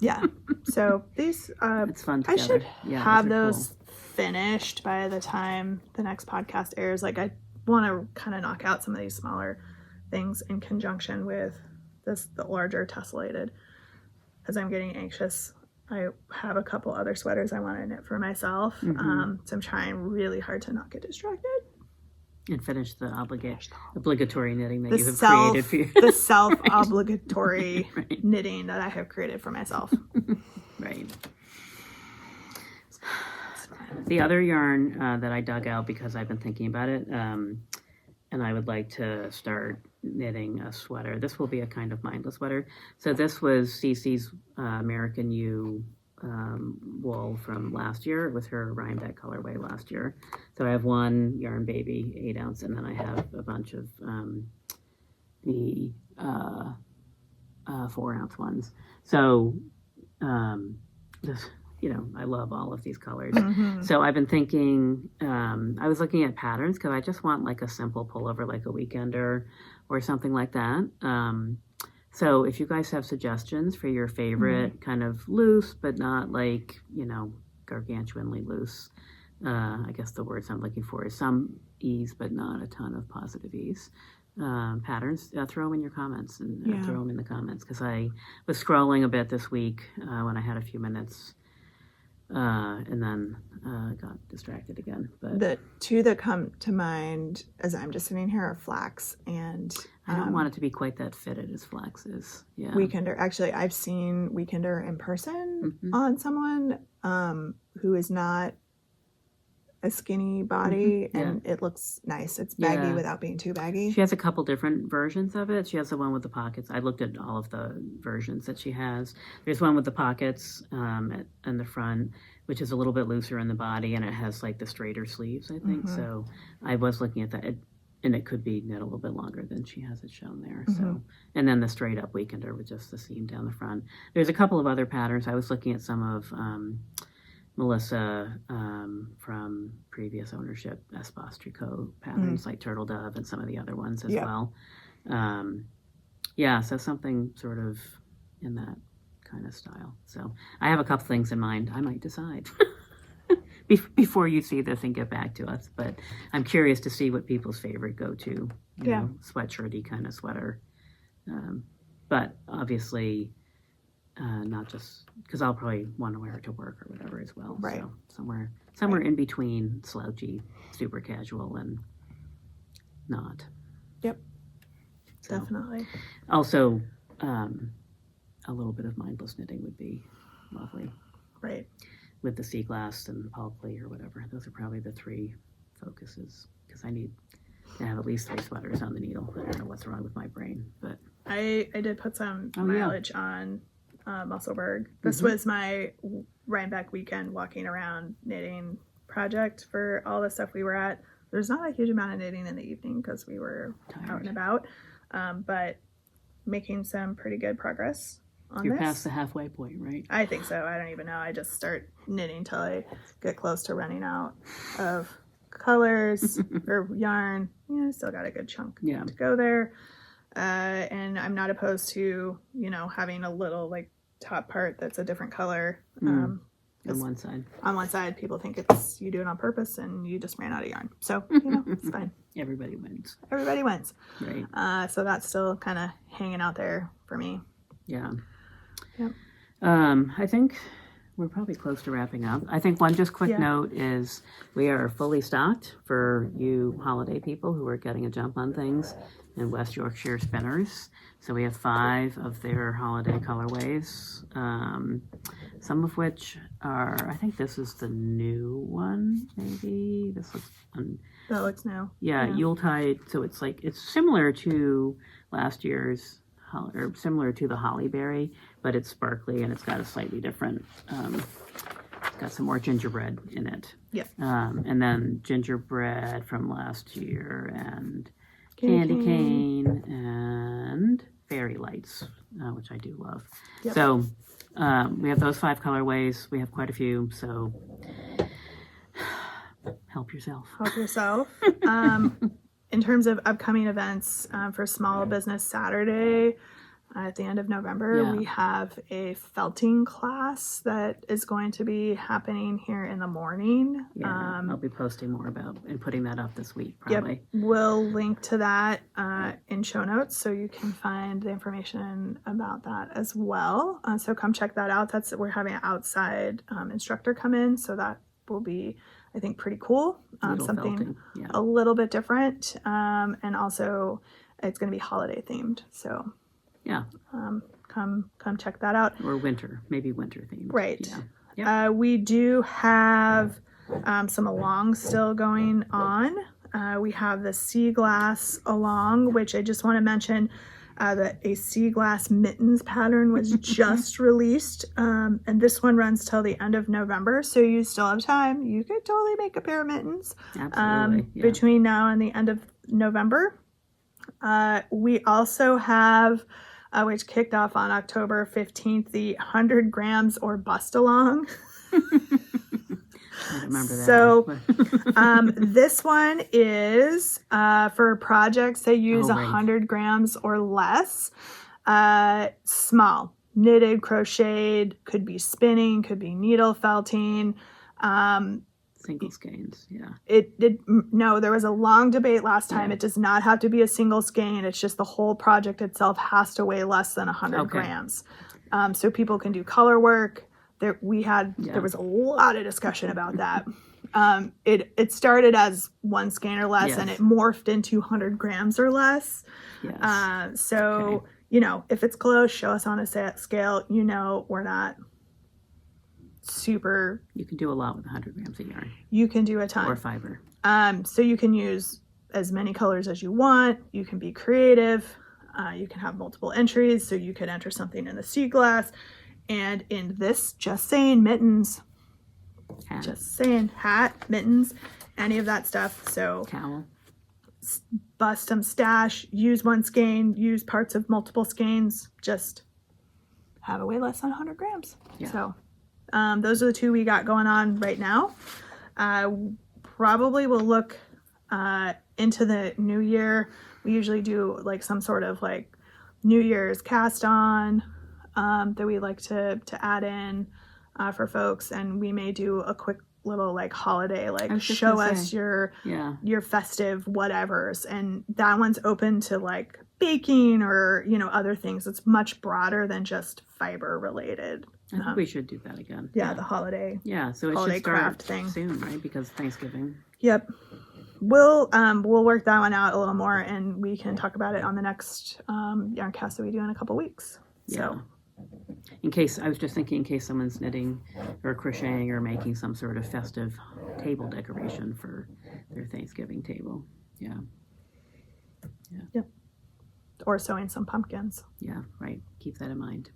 Yeah. So these it's fun together. I should have those cool. finished by the time the next podcast airs. I want to kind of knock out some of these smaller things in conjunction with the larger tessellated, as I'm getting anxious. I have a couple other sweaters I want to knit for myself. Mm-hmm. So I'm trying really hard to not get distracted. And finish the obligatory knitting that you have created for you. The self-obligatory knitting that I have created for myself. Right. The other yarn that I dug out because I've been thinking about it, and I would like to start knitting a sweater. This will be a kind of mindless sweater. So this was Cece's American U wool from last year. It was her Rhinebeck colorway last year. So I have one Yarn Baby 8 ounce, and then I have a bunch of the 4 ounce ones. So this, I love all of these colors. Mm-hmm. So I've been thinking, I was looking at patterns because I just want a simple pullover, like a weekender or something like that. So if you guys have suggestions for your favorite kind of loose, but not gargantuanly loose, I guess the words I'm looking for is some ease, but not a ton of positive ease. Patterns, throw them in your comments and throw them in the comments, because I was scrolling a bit this week when I had a few minutes and then got distracted again. But The two that come to mind as I'm just sitting here are flax and I don't want it to be quite that fitted as flax is. Yeah. Weekender. Actually, I've seen Weekender in person Mhm. on someone who is not a skinny body, Yeah. and it looks nice. It's baggy Yeah. without being too baggy. She has a couple different versions of it. She has the one with the pockets. I looked at all of the versions that she has. There's one with the pockets in the front, which is a little bit looser in the body, and it has like the straighter sleeves, I think. Mhm. So I was looking at that, and it could be knit a little bit longer than she has it shown there. So, Mhm. and then the straight up Weekender with just the seam down the front. There's a couple of other patterns. I was looking at some of Melissa from previous ownership, Espas Tricot patterns like Turtle Dove and some of the other ones as Yep. well. So something sort of in that kind of style. So I have a couple things in mind. I might decide before you see this and get back to us. But I'm curious to see what people's favorite go-to, sweatshirty kind of sweater. But obviously, not just because I'll probably want to wear it to work or whatever as well. Right. So somewhere in between slouchy, super casual, and not. Yep. So, Definitely. also, a little bit of mindless knitting would be lovely Right. with the sea glass and Paul Klee or whatever. Those are probably the three focuses because I need to have at least 3 sweaters on the needle. I don't know what's wrong with my brain, but I did put some mileage on Musselburgh. This was my Rhinebeck weekend walking around knitting project for all the stuff we were at. There's not a huge amount of knitting in the evening because we were out and about, but making some pretty good progress on you're this. past the halfway point, right? I think so. I don't even know. I just start knitting till I get close to running out of colors or yarn. Yeah, I still got a good chunk to go there. And I'm not opposed to, having a little like top part that's a different color. On one side. On one side, people think it's you do it on purpose and you just ran out of yarn. So, it's fine. Everybody wins. Everybody wins. Right. So that's still kind of hanging out there for me. Yeah. Yep. I think we're probably close to wrapping up. I think one just quick note is we are fully stocked for you holiday people who are getting a jump on things in West Yorkshire Spinners. So we have 5 of their holiday colorways, some of which are, I think this is the new one, maybe. This looks that looks new. Yeah, Yuletide. So it's similar to last year's, or similar to the Hollyberry, but it's sparkly and it's got a slightly different, it's got some more gingerbread in it. Yep. And then gingerbread from last year and candy cane and fairy lights, which I do love. Yep. So we have those 5 colorways. We have quite a few, so help yourself. Help yourself. In terms of upcoming events, for Small Business Saturday at the end of November, we have a felting class that is going to be happening here in the morning. I'll be posting more about and putting that up this week, probably. Yep. We'll link to that in show notes so you can find the information about that as well. So come check that out. We're having an outside instructor come in, so that will be, I think, pretty cool. Something a little bit different. And also it's going to be holiday themed. So come check that out. Or maybe winter themed. Right. Yeah. Yep. We do have some alongs still going on. We have the sea glass along, which I just want to mention that a sea glass mittens pattern was just released. And this one runs till the end of November. So you still have time. You could totally make a pair of mittens between now and the end of November. We also have, which kicked off on October 15th, the 100 grams or bust along. I remember that. So this one is for projects that use 100 grams or less. Small, knitted, crocheted, could be spinning, could be needle felting. Single skeins, No, there was a long debate last time. It does not have to be a single skein. It's just the whole project itself has to weigh less than 100 grams. So people can do color work. there was a lot of discussion about that. It started as 1 skein or less, and it morphed into 100 grams or less. Yes. Okay. You know, if it's close, show us on a scale. You know, we're not super. You can do a lot with 100 grams of yarn. You can do a ton. Or fiber. So you can use as many colors as you want. You can be creative. You can have multiple entries, so you could enter something in the sea glass. And in this, just saying, mittens. Hat. Just saying, hat, mittens, any of that stuff. So Cowl. Bust them, stash, use 1 skein, use parts of multiple skeins, just have a way less than 100 grams. Yeah. So those are the 2 we got going on right now. Probably will look into the new year. We usually do like some sort of like New Year's cast on that we like to add in for folks, and we may do a quick little like holiday, like show us your festive whatevers, and that one's open to like baking or, you know, other things. It's much broader than just fiber related. I think we should do that again. Yeah, the holiday. Yeah, so it holiday should start craft thing soon, right? Because Thanksgiving. Yep. We'll work that one out a little more, and we can talk about it on the next Yarncast that we do in a couple weeks. So in case, I was just thinking, in case someone's knitting or crocheting or making some sort of festive table decoration for their Thanksgiving table. Yeah. Yep. Or sewing some pumpkins. Yeah, right. Keep that in mind.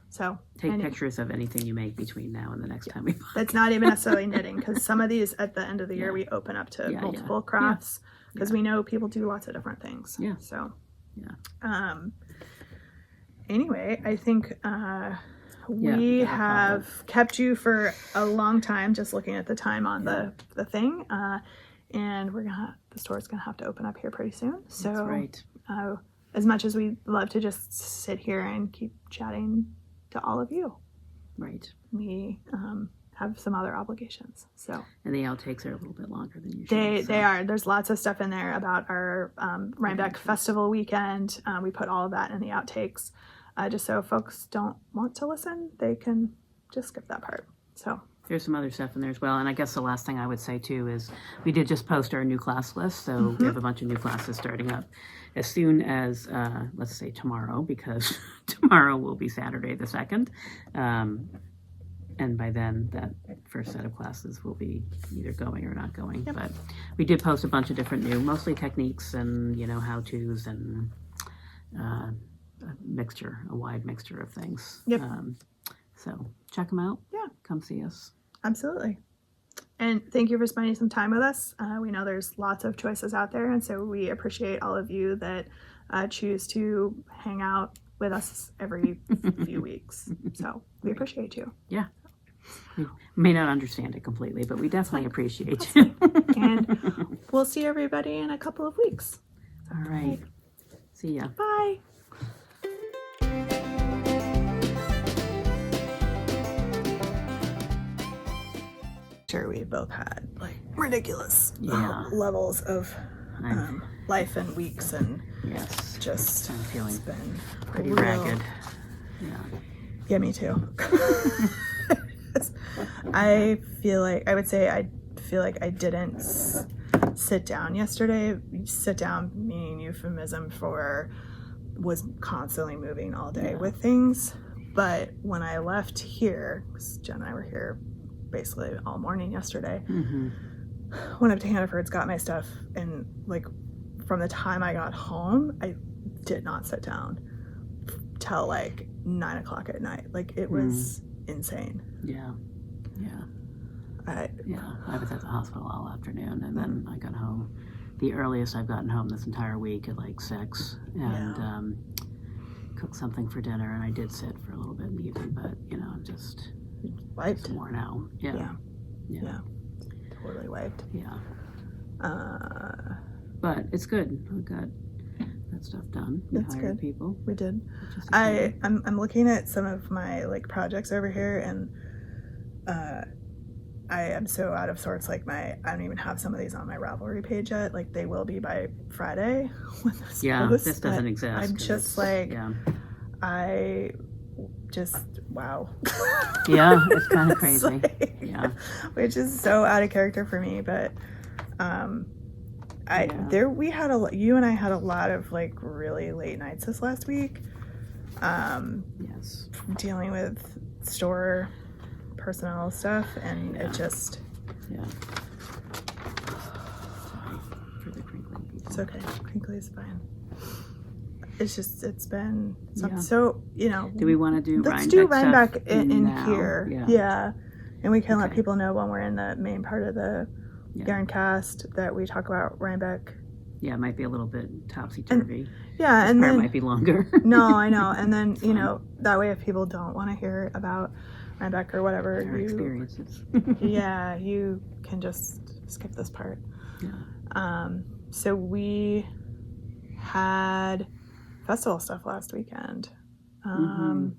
So take pictures of anything you make between now and the next time we buy. That's not even necessarily knitting, because some of these at the end of the year we open up to multiple crafts, because we know people do lots of different things. Yeah. So anyway, I think we have kept you for a long time just looking at the time on the thing, and the store's gonna have to open up here pretty soon. So that's right. As much as we love to just sit here and keep chatting to all of you, right, we have some other obligations. So, and the outtakes are a little bit longer than usual. They are. There's lots of stuff in there about our Rhinebeck Festival weekend. We put all of that in the outtakes, just so folks don't want to listen, they can just skip that part. So there's some other stuff in there as well. And I guess the last thing I would say too is we did just post our new class list. So we have a bunch of new classes starting up as soon as, let's say tomorrow, because tomorrow will be Saturday the 2nd. And by then that first set of classes will be either going or not going. Yep. But we did post a bunch of different new, mostly techniques and, you know, how-tos and a wide mixture of things. Yep. So check them out. Yeah. Come see us. Absolutely. And thank you for spending some time with us. We know there's lots of choices out there, and so we appreciate all of you that choose to hang out with us every few weeks. So we appreciate you. Yeah. We may not understand it completely, but we definitely appreciate you. And we'll see everybody in a couple of weeks. All right. See ya. Bye. Sure, we both had like ridiculous levels of life and weeks, and just I'm feeling been pretty ragged. Yeah, me too. I feel like I didn't sit down yesterday. Sit down meaning euphemism for was constantly moving all day with things. But when I left here, because Jen and I were here basically all morning yesterday, went up to Hannaford's, got my stuff, and like from the time I got home, I did not sit down till like 9 o'clock at night. Like it was insane. I was at the hospital all afternoon, and then I got home. The earliest I've gotten home this entire week at like 6, and cooked something for dinner, and I did sit for a little bit in the evening, but you know, I'm just wiped. More now. Yeah. Totally wiped. Yeah. But it's good. We got stuff done. We hired people. We did. I'm looking at some of my like projects over here, and I am so out of sorts. Like I don't even have some of these on my Ravelry page yet. Like they will be by Friday when this posts, this doesn't exist. I'm just like I just wow. Yeah, it's kind of It's crazy. like- Yeah. Which is so out of character for me, but you and I had a lot of like really late nights this last week. Yes. Dealing with store personnel stuff, and Yeah. it just Yeah. Sorry for the crinkling people. it's okay. Crinkly is fine. It's been Yeah. so Do we want to do let's Rhinebeck do stuff Rhinebeck in now? here. Yeah. And we can let Okay. people know when we're in the main part of the Yeah. yarn cast that we talk about Rhinebeck. Yeah, it might be a little bit topsy-turvy. Yeah, This and part then might be longer. no, I know. And then fine. that way if people don't want to hear about Rhinebeck or whatever, Our experiences. yeah, you can just skip this part. Yeah. So we had festival stuff last weekend. I'm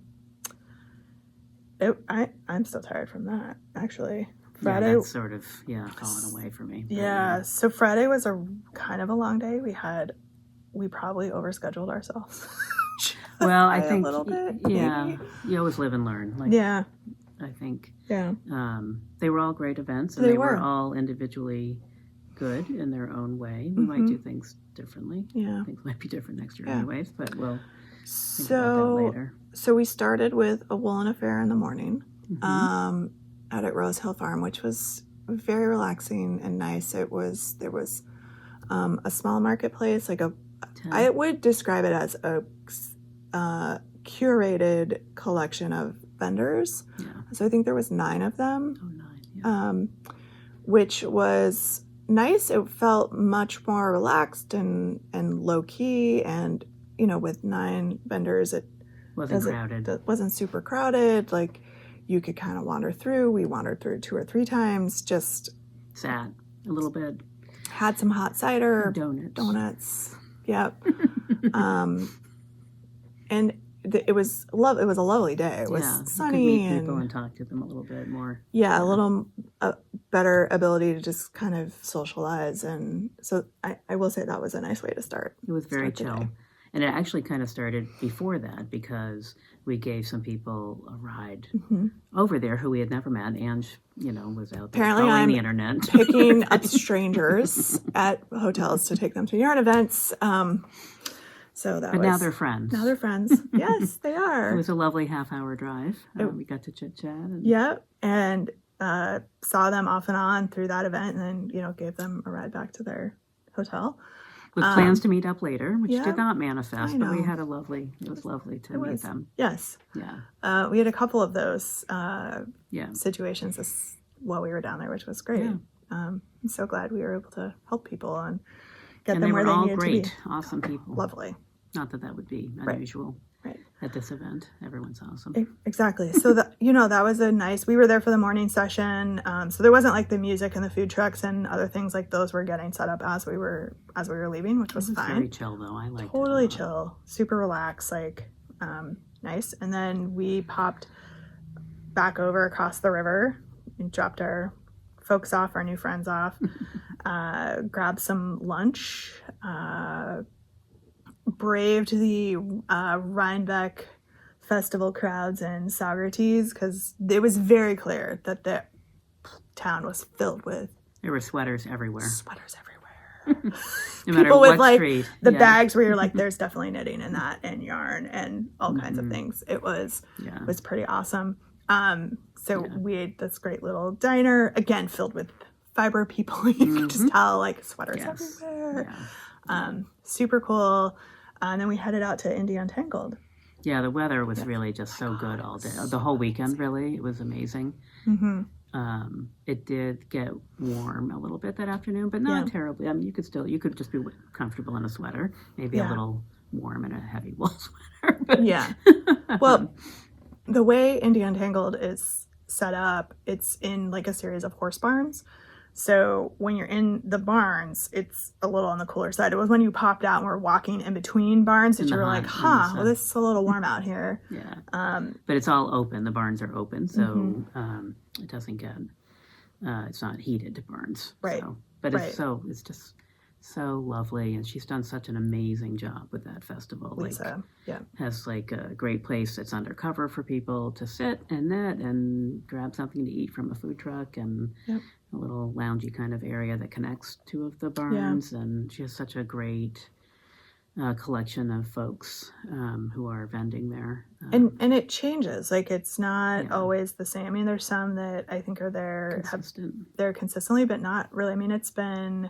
still tired from that, actually. Friday, Yeah, that's sort of fallen away for me. But, yeah. So Friday was a kind of a long day. We probably overscheduled ourselves. Well, I by think a little bit. yeah, Maybe. you always live and learn. Like, Yeah. I think Yeah. they were all great events, and They they were were. all individually good in their own way. We might do things differently. Yeah. Things might be different next year, Yeah. anyways. But we'll think about that later. So we started with a woolen affair in the morning, Mhm. out at Rose Hill Farm, which was very relaxing and nice. There was a small marketplace, like I would describe it as a curated collection of vendors. Yeah. So I think there was 9 of them. Oh, 9. Yeah. Which was nice. It felt much more relaxed and low key, and with 9 vendors, it wasn't super crowded. Like you could kind of wander through. We wandered through 2 or 3 times. Just Sat a little bit. had some hot cider, Donuts. Yep. And it was a lovely day. It was sunny, you could meet and people and talk to them a little bit more. yeah, a little better ability to just kind of socialize. And so I will say that was a nice way to start. It was very the chill. day. And it actually kind of started before that because we gave some people a ride over there who we had never met. Ange, was out there Apparently trawling I'm the internet. picking up strangers at hotels to take them to yarn events. But now they're friends. Now they're friends. Yes, they are. It was a lovely half-hour drive. We got to chit-chat. And... Yep. And saw them off and on through that event, and then, gave them a ride back to their hotel. With plans to meet up later, which yeah, did not manifest, I but we know. had it was lovely to meet them. Yes. Yeah. We had a couple of those Yeah. situations while we were down there, which was great. Yeah. I'm so glad we were able to help people and get And them they where were they all needed great, to be. awesome people. Lovely. Not that would be unusual at this event. Everyone's awesome. Exactly. So that was we were there for the morning session. So there wasn't like the music and the food trucks and other things like those were getting set up as we were leaving, which was fine. Very chill though. I liked it. Totally chill, super relaxed, nice. And then we popped back over across the river and dropped our folks off, our new friends off, grabbed some lunch, braved the Rhinebeck festival crowds and Saugerties, because it was very clear that the town was filled with There were sweaters everywhere. No matter people what with like street. the bags where you're like, there's definitely knitting in that, and yarn and all kinds of things. It was pretty awesome. So we ate this great little diner, again filled with fiber people. You could just tell, like, sweaters everywhere. Super cool. And then we headed out to India Untangled. Yeah, the weather was really just so good all day. The whole weekend, really, it was amazing. It did get warm a little bit that afternoon, but not terribly. I mean, you could just be comfortable in a sweater, maybe a little warm in a heavy wool sweater. But... Well, the way India Untangled is set up, it's in like a series of horse barns. So when you're in the barns, it's a little on the cooler side. It was when you popped out and were walking in between barns that you were like, well, this is a little warm out here. But it's all open. The barns are open, so it doesn't get, it's not heated barns. Right. So, but it's just so lovely, and she's done such an amazing job with that festival. Lisa, yeah. Has like a great place that's undercover for people to sit and knit and grab something to eat from a food truck, and Yep. a little loungy kind of area that connects two of the barns. And she has such a great collection of folks who are vending there. And it changes. Like, it's not Yeah. always the same. I mean, there's some that I think are there, consistent. they're consistently, but not really. I mean, it's been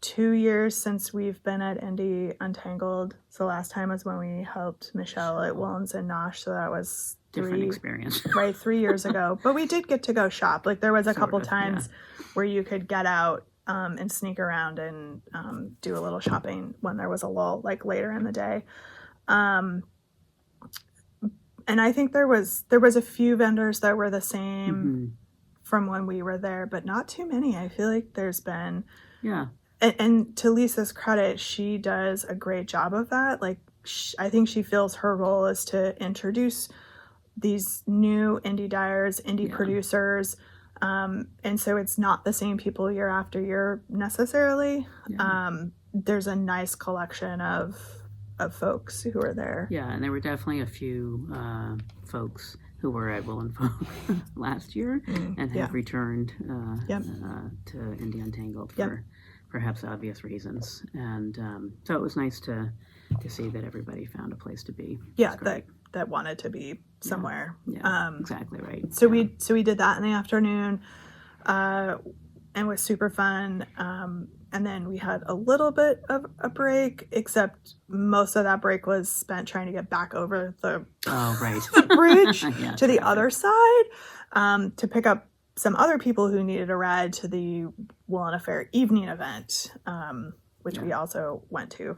2 years since we've been at Indie Untangled. So last time was when we helped Michelle at Woolens and Nosh. So that was Different experience. right, 3 years ago. But we did get to go shop. Like, there was a couple times where you could get out and sneak around and do a little shopping when there was a lull, like later in the day. And I think there was a few vendors that were the same from when we were there, but not too many. I feel like there's been and to Lisa's credit, she does a great job of that. Like, I think she feels her role is to introduce these new indie dyers, indie producers. And so it's not the same people year after year necessarily. There's a nice collection of folks who are there. Yeah, and there were definitely a few folks who were at Will and Folk last year and have returned to Indie Untangled for perhaps obvious reasons. And so it was nice to see that everybody found a place to be. Yeah, that wanted to be somewhere. Exactly right. So we did that in the afternoon, and was super fun. And then we had a little bit of a break, except most of that break was spent trying to get back over the the bridge to the other side, to pick up some other people who needed a ride to the Wool and Affair evening event, which we also went to.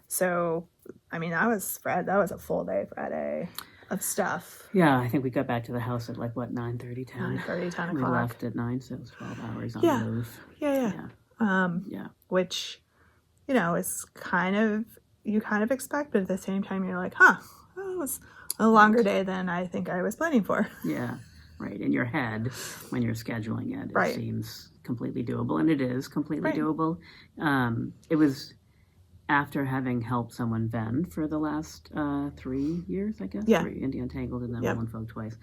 So, I mean, that was a full day Friday of stuff. Yeah, I think we got back to the house at like, what, 9:30, 10? 9:30, 10 o'clock. We left at 9, so it was 12 hours on the move. Yeah. Which, is you kind of expect, but at the same time you're like, that was a longer day than I think I was planning for. Yeah, right. In your head, when you're scheduling it, it seems completely doable, and it is completely doable. It was after having helped someone vend for the last 3 years, I guess. Yeah. Indie Untangled and then Wool and Folk twice.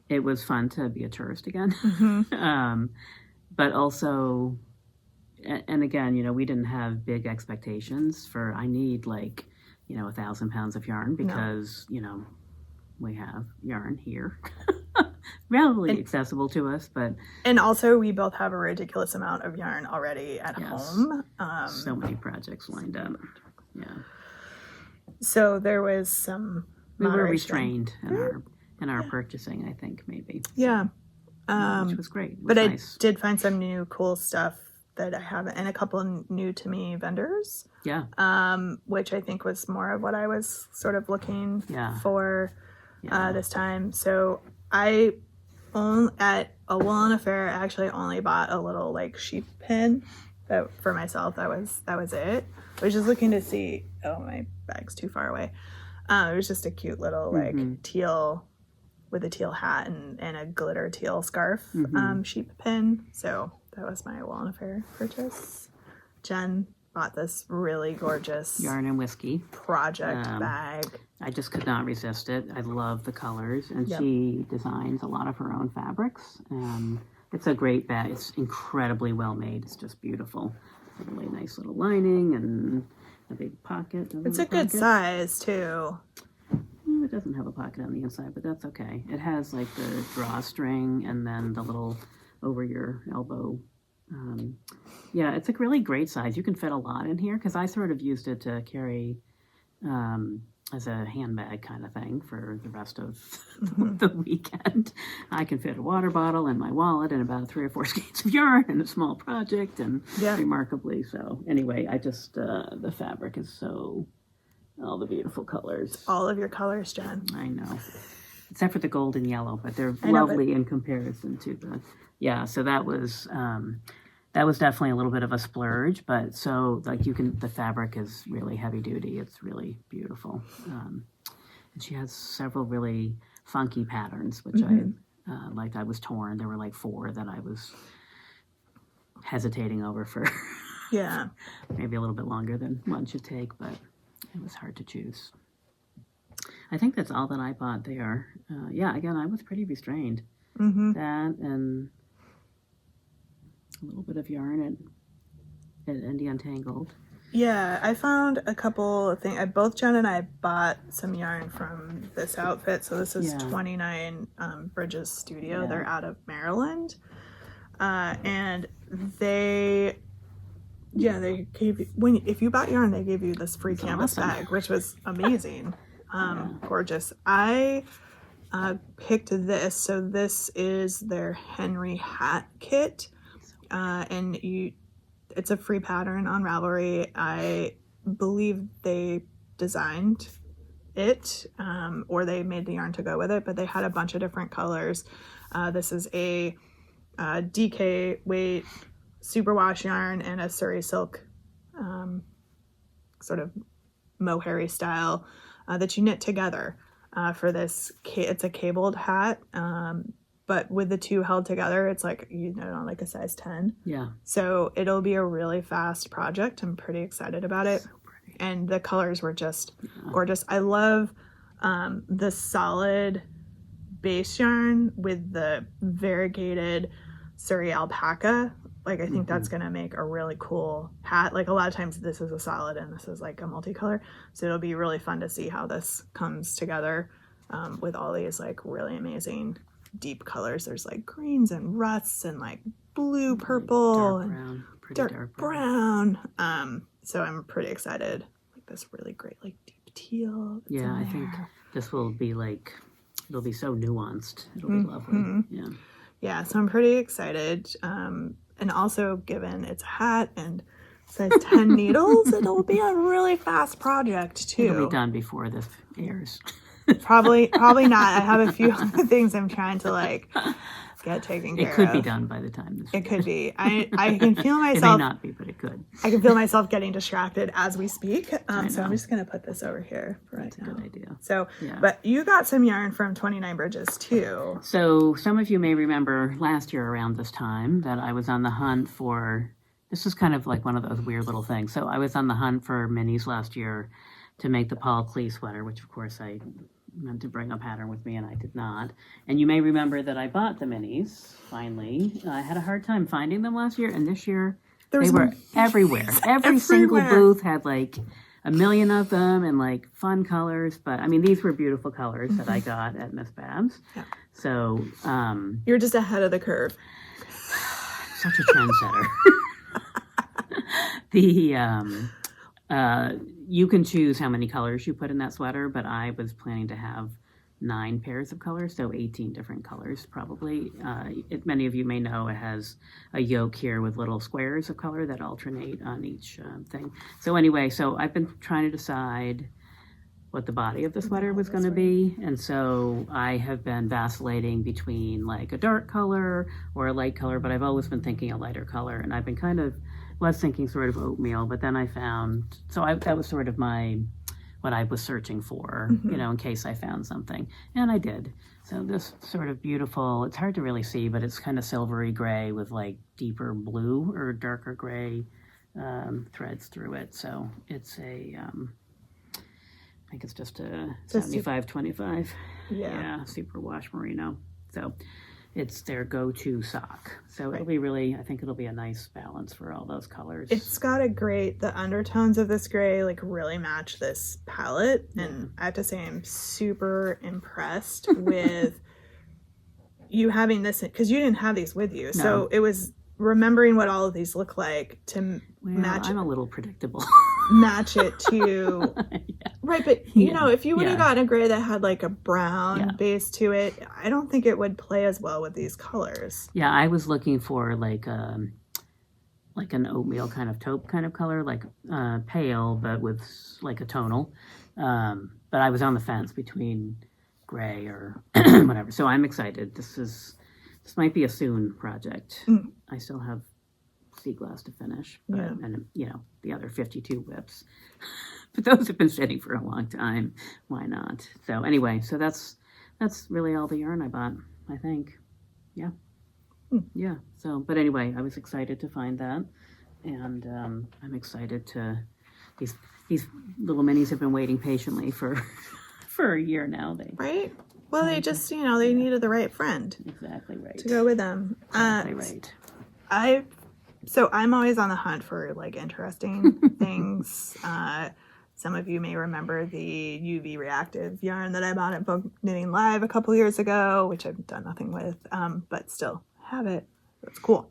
It was fun to be a tourist again. But also, and again, we didn't have big expectations for, I need 1,000 pounds of yarn because, we have yarn here. Relatively accessible to us, but... And also, we both have a ridiculous amount of yarn already at home. So many projects lined up. Yeah. So there was some... We were restrained in our purchasing, I think, maybe. Yeah. Which was great. But nice. I did find some new cool stuff that I haven't, and a couple of new to me vendors. Yeah. Which I think was more of what I was sort of looking for this time. So I at a Wool and Affair actually only bought a little sheep pin for myself. That was it. I was just looking to see. Oh, my bag's too far away. It was just a cute little teal with a teal hat and a glitter teal scarf sheep pin. So that was my Wool and Affair purchase. Jen bought this really gorgeous yarn and whiskey project bag. I just could not resist it. I love the colors, and she designs a lot of her own fabrics. It's a great bag. It's incredibly well made. It's just beautiful. It's a really nice little lining and a big pocket. It's a good size too. It doesn't have a pocket on the inside, but that's okay. It has the drawstring and then the little over your elbow. It's a really great size. You can fit a lot in here because I sort of used it to carry as a handbag kind of thing for the rest of the weekend. I can fit a water bottle and my wallet and about 3 or 4 skeins of yarn and a small project, and remarkably so. Anyway, I just the fabric is so... all the beautiful colors. All of your colors, Jen. I know. Except for the gold and yellow, but they're lovely in comparison to the... Yeah, so that was definitely a little bit of a splurge, but so the fabric is really heavy duty. It's really beautiful. And she has several really funky patterns, which I liked. I was torn. There were 4 that I was hesitating over for Yeah. maybe a little bit longer than one should take, but it was hard to choose. I think that's all that I bought there. Yeah, again, I was pretty restrained. Mm-hmm. That and a little bit of yarn at Indie Untangled. Yeah, I found a couple of things. Both Jen and I bought some yarn from this outfit. So this is 29 Bridges Studio. Yeah. They're out of Maryland. And they gave you, if you bought yarn, they gave you this free canvas bag, which was amazing. Gorgeous. I picked this. So this is their Henry hat kit. And it's a free pattern on Ravelry. I believe they designed it, or they made the yarn to go with it, but they had a bunch of different colors. This is a DK weight superwash yarn and a Surrey silk sort of mohair style that you knit together for this. It's a cabled hat. But with the two held together, it's like, on like a size 10. Yeah. So it'll be a really fast project. I'm pretty excited about it. So pretty. And the colors were just gorgeous. I love the solid base yarn with the variegated Surrey alpaca. Like, I think that's going to make a really cool hat. Like, a lot of times this is a solid and this is like a multicolor. So it'll be really fun to see how this comes together with all these like really amazing deep colors. There's like greens and rusts and like blue, purple, and dark brown. So I'm pretty excited. Like this really great like deep teal. Yeah, I think this will be like, it'll be so nuanced. It'll be lovely. Yeah. Yeah, so I'm pretty excited. And also, given it's a hat and size 10 needles, it'll be a really fast project too. It'll be done before this airs. Probably not. I have a few other things I'm trying to like get taken care of. It could be done by the time this. It could be. I can feel myself. It may not be, but it could. I can feel myself getting distracted as we speak. So I'm just gonna put this over here for right now. That's a good idea. So, but you got some yarn from 29 Bridges too. So some of you may remember last year around this time that I was on the hunt for. This is kind of like one of those weird little things. So I was on the hunt for minis last year to make the Paul Klee sweater, which of course I meant to bring a pattern with me and I did not. And you may remember that I bought the minis finally. I had a hard time finding them last year, and this year they were everywhere. Every single booth had like a million of them and like fun colors. But I mean, these were beautiful colors that I got at Miss Babs. Yeah. So you're just ahead of the curve. Such a trendsetter. You can choose how many colors you put in that sweater, but I was planning to have 9 pairs of colors, so 18 different colors probably. Many of you may know it has a yoke here with little squares of color that alternate on each thing. So anyway, so I've been trying to decide what the body of the sweater was going to be, and so I have been vacillating between like a dark color or a light color, but I've always been thinking a lighter color, and I've been was thinking sort of oatmeal, but then I found, that was sort of what I was searching for, in case I found something, and I did. So this sort of beautiful, it's hard to really see, but it's kind of silvery gray with like deeper blue or darker gray threads through it. So it's I think it's just a 75-25. Yeah, superwash merino. So it's their go-to sock. So it'll be I think it'll be a nice balance for all those colors. It's got the undertones of this gray like really match this palette. And I have to say I'm super impressed with you having this, because you didn't have these with you. No. So it was remembering what all of these look like to match. I'm a little predictable. Match it to right, but if you would have gotten a gray that had like a brown base to it, I don't think it would play as well with these colors. Yeah, I was looking for like an oatmeal kind of taupe kind of color, like pale but with like a tonal. But I was on the fence between gray or whatever. So I'm excited. This might be a soon project. I still have sea glass to finish, but and the other 52 whips. But those have been sitting for a long time. Why not? So anyway, so that's really all the yarn I bought, I think. Yeah. Yeah. So, but anyway, I was excited to find that, and I'm excited to these little minis have been waiting patiently for for a year now. Right? Well, they just, they needed the right friend Exactly right. to go with them. Exactly right. So I'm always on the hunt for like interesting things. Some of you may remember the UV reactive yarn that I bought at Book Knitting Live a couple years ago, which I've done nothing with, but still have it. It's cool.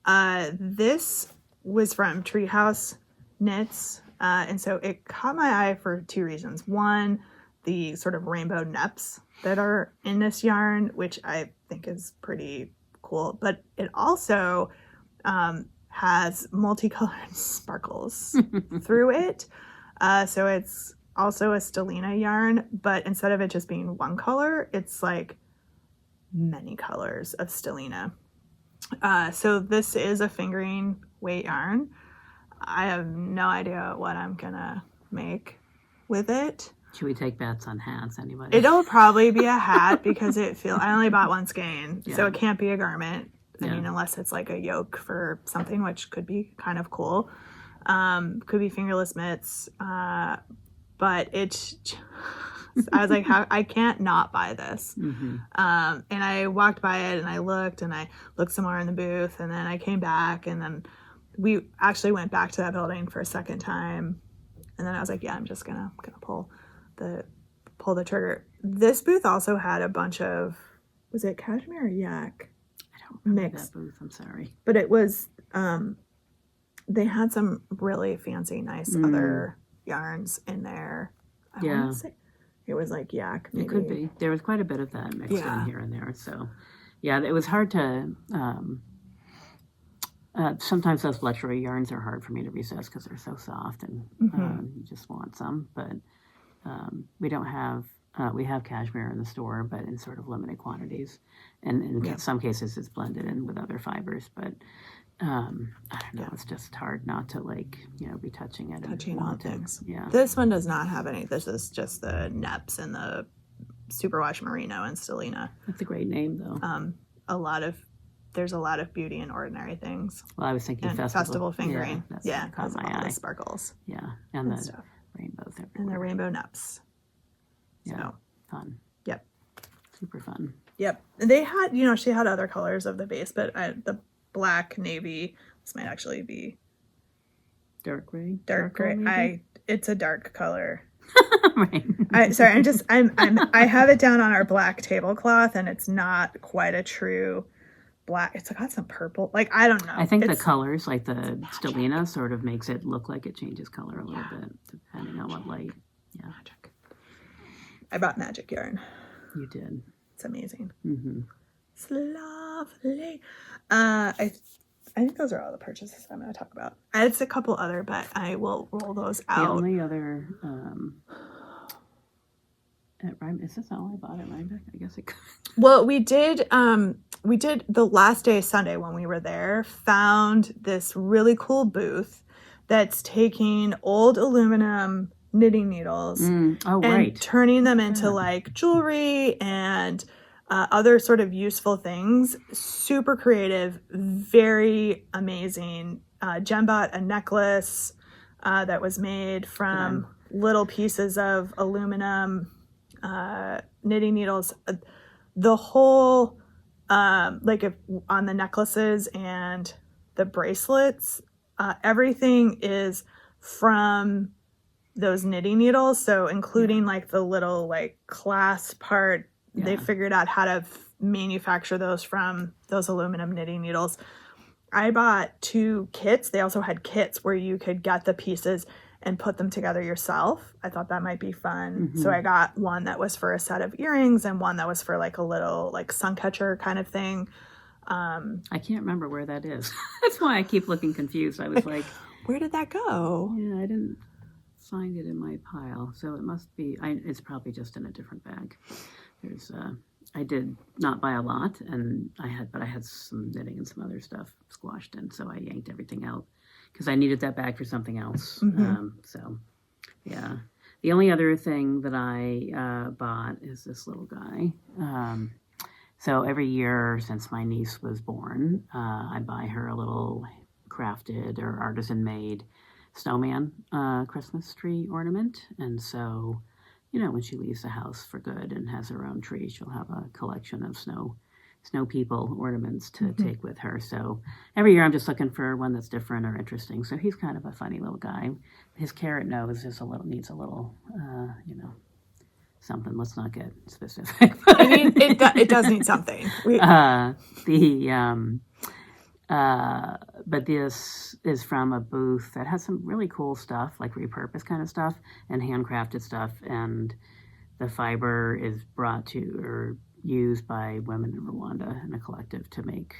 This was from Treehouse Knits, and so it caught my eye for two reasons. One, the sort of rainbow neps that are in this yarn, which I think is pretty cool, but it also has multicolored sparkles through it. So it's also a Stellina yarn, but instead of it just being one color, it's like many colors of Stellina. So this is a fingering weight yarn. I have no idea what I'm gonna make with it. Should we take bets on hats? Anybody? It'll probably be a hat because I only bought one skein, so it can't be a garment. I mean, unless it's like a yoke for something, which could be kind of cool. Could be fingerless mitts, but it's. I was like, I can't not buy this. Mm-hmm. And I walked by it and I looked some more in the booth, and then I came back, and then we actually went back to that building for a second time, and then I was like, yeah, I'm just gonna pull the trigger. This booth also had a bunch of, was it cashmere or yak? I don't remember Mix. that booth. I'm sorry, but it was they had some really fancy, nice other yarns in there. I want to say it was like yak. Maybe. It could be. There was quite a bit of that mixed in here and there. So, yeah, it was hard to. Sometimes those luxury yarns are hard for me to resist because they're so soft and you just want some. But we don't have. We have cashmere in the store, but in sort of limited quantities, and in some cases it's blended in with other fibers. But I don't know. It's just hard not to be touching it. Touching on things. Yeah. This one does not have any. This is just the Neps and the Superwash Merino and Stellina. That's a great name, though. There's a lot of beauty in ordinary things. Well, I was thinking and festival fingering. Yeah, because of all the sparkles. Yeah, and the stuff. Rainbows everywhere. And the rainbow Neps. Yeah, so. Fun. Yep. Super fun. Yep. They had, she had other colors of the base, but the black, navy, this might actually be dark gray. Dark gray. It's a dark color. Right. I have it down on our black tablecloth, and it's not quite a true black. It's got some purple. I don't know. I think the colors, like the Stellina, sort of makes it look like it changes color a little bit, depending on what light. Yeah. Magic. I bought magic yarn. You did. It's amazing. Mm-hmm. It's lovely. I think those are all the purchases I'm going to talk about. It's a couple other, but I will roll those out. The only other, at Rhinebeck, is this all I bought at Rhinebeck? I guess it could. Well, we did the last day, Sunday, when we were there, found this really cool booth that's taking old aluminum knitting needles and turning them into jewelry and other sort of useful things. Super creative, very amazing. Jen bought a necklace that was made from little pieces of aluminum knitting needles. The whole on the necklaces and the bracelets, everything is from those knitting needles, so including the little clasp part. They figured out how to manufacture those from those aluminum knitting needles. I bought 2 kits. They also had kits where you could get the pieces and put them together yourself. I thought that might be fun. Mm-hmm. So I got one that was for a set of earrings and one that was for a little sun catcher kind of thing. I can't remember where that is. That's why I keep looking confused. I was like, where did that go? Yeah, I didn't find it in my pile, so it must be. It's probably just in a different bag. There's. I did not buy a lot, and I had some knitting and some other stuff squashed in, so I yanked everything out because I needed that bag for something else. Mm-hmm. So, yeah. The only other thing that I bought is this little guy. So every year since my niece was born, I buy her a little crafted or artisan-made snowman Christmas tree ornament. And so, when she leaves the house for good and has her own tree, she'll have a collection of snow people ornaments to take with her. So every year I'm just looking for one that's different or interesting. So he's kind of a funny little guy. His carrot nose needs a little, something. Let's not get specific. I mean, it does need something. But this is from a booth that has some really cool stuff, like repurposed kind of stuff and handcrafted stuff. And the fiber is brought to or used by women in Rwanda in a collective to make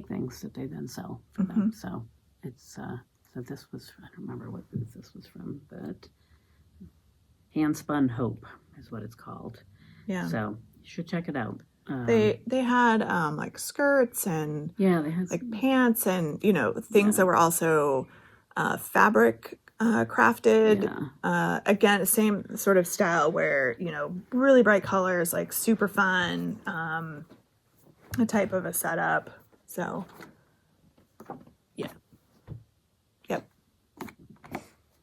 things that they then sell for them. So it's so this was, I don't remember what booth this was from, but Handspun Hope is what it's called. Yeah. So you should check it out. They had like skirts and they had like pants and things that were also fabric crafted. Again, same sort of style where really bright colors, like super fun, a type of a setup. So yeah, yep.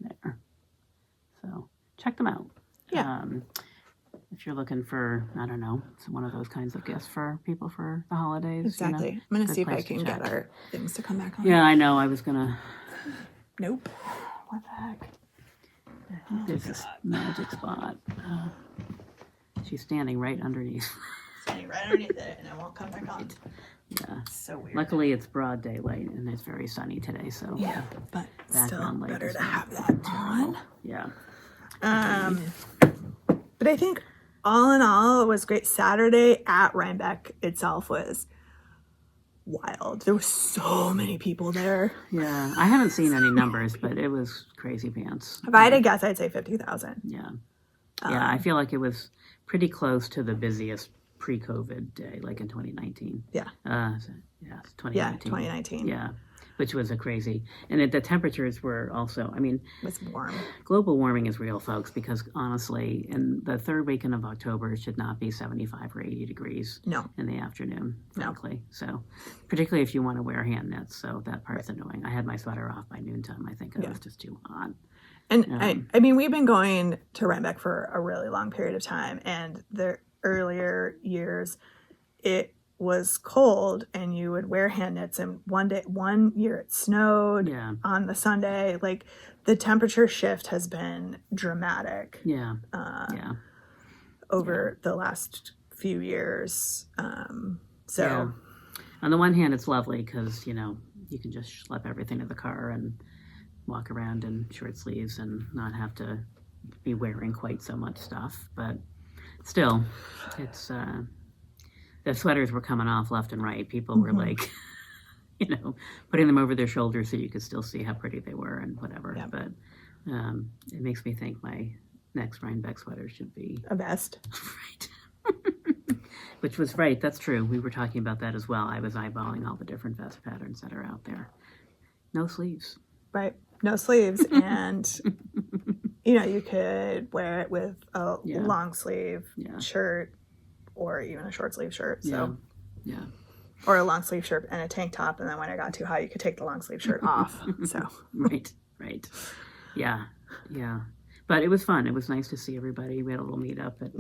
There. So check them out. Yeah. If you're looking for, I don't know, it's one of those kinds of gifts for people for the holidays. Exactly. I'm going to see if I can check. get our things to come back on. Yeah, I know. I was going to. Nope. What the heck? There's this magic spot. She's standing right underneath. Standing right underneath it, and it won't come back on. Yeah. So weird. Luckily, it's broad daylight, and it's very sunny today, so. Yeah, but still background light better is to have that on. Yeah. But I think all in all, it was great. Saturday at Rhinebeck itself was wild. There were so many people there. Yeah, I haven't seen any numbers, but it was crazy pants. If I had to guess, I'd say 50,000. Yeah. Yeah, I feel like it was pretty close to the busiest pre-COVID day, like in 2019. Yeah. Yeah, 2019. Yeah, 2019. Yeah, which was a crazy. And the temperatures were also, I mean, It was warm. global warming is real, folks, because honestly, in the third weekend of October, it should not be 75 or 80 degrees No. in the afternoon, No. frankly. So, particularly if you want to wear hand knits. So that part's annoying. I had my sweater off by noontime. I think it was just too hot. And I mean, we've been going to Rhinebeck for a really long period of time, and the earlier years, it was cold, and you would wear hand knits. And one year it snowed on the Sunday. Like the temperature shift has been dramatic. Yeah. Over the last few years. So on the one hand, it's lovely because you can just schlep everything to the car and walk around in short sleeves and not have to be wearing quite so much stuff. But still, it's the sweaters were coming off left and right. People were like, putting them over their shoulders so you could still see how pretty they were and whatever. Yep. But it makes me think my next Rhinebeck sweater should be a vest. Right. Which was right. That's true. We were talking about that as well. I was eyeballing all the different vest patterns that are out there. No sleeves. Right. No sleeves. And, you could wear it with a long sleeve shirt or even a short sleeve shirt. So, yeah. Or a long sleeve shirt and a tank top. And then when it got too hot, you could take the long sleeve shirt off. So, Right. Yeah. But it was fun. It was nice to see everybody. We had a little meet up at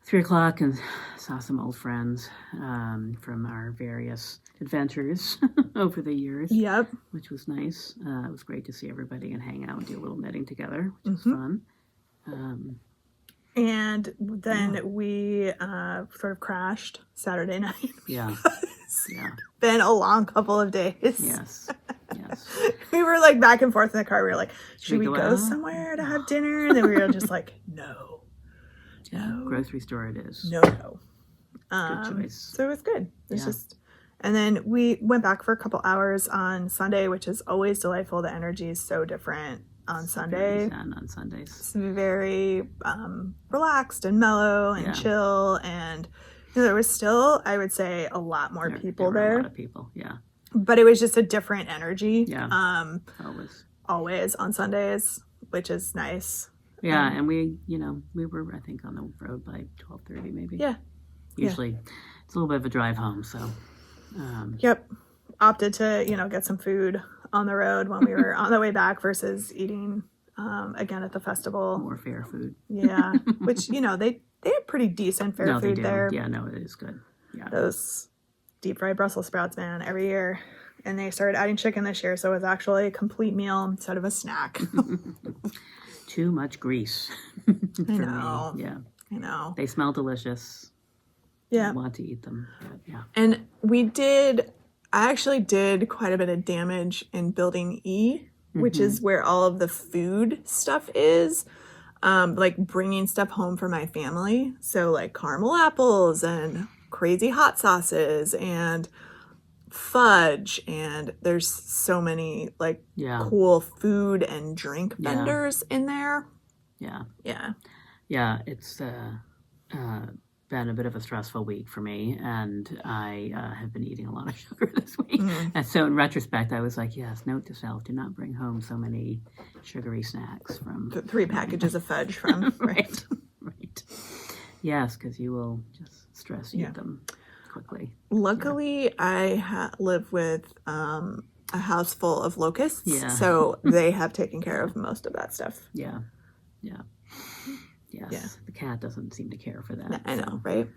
3:00 and saw some old friends from our various adventures over the years. Yep. Which was nice. It was great to see everybody and hang out and do a little knitting together, which was fun. And then we sort of crashed Saturday night. Yeah. Been a long couple of days. Yes. We were like back and forth in the car. We were like, should we go somewhere to have dinner? And then we were just like, no. Grocery store it is. No. Good choice. So it was good. It's just, and then we went back for a couple hours on Sunday, which is always delightful. The energy is so different on Sunday. On Sundays. It's very relaxed and mellow and chill. And there was still, I would say, a lot more people there. A lot of people, yeah. But it was just a different energy. Yeah. Always on Sundays, which is nice. Yeah, and we were, I think, on the road by 12:30 maybe. Yeah. Usually it's a little bit of a drive home, so. Yep. Opted to, get some food on the road when we were on the way back versus eating again at the festival. More fair food. Yeah. Which, they have pretty decent fair food there. Yeah, no, it is good. Yeah. Those deep fried Brussels sprouts, man, every year. And they started adding chicken this year, so it was actually a complete meal instead of a snack. Too much grease. I know. Me. Yeah. I know. They smell delicious. Yeah. I want to eat them. But yeah. And I actually did quite a bit of damage in Building E, which is where all of the food stuff is. Like bringing stuff home for my family. So like caramel apples and crazy hot sauces and fudge, and there's so many like cool food and drink vendors in there. Yeah, it's been a bit of a stressful week for me, and I have been eating a lot of sugar this week. And so in retrospect, I was like, yes, note to self, do not bring home so many sugary snacks from 3 packages of fudge from right. Yes, because you will just stress eat them quickly. Luckily, I live with a house full of locusts, so they have taken care of most of that stuff. Yes, the cat doesn't seem to care for that. I know, right?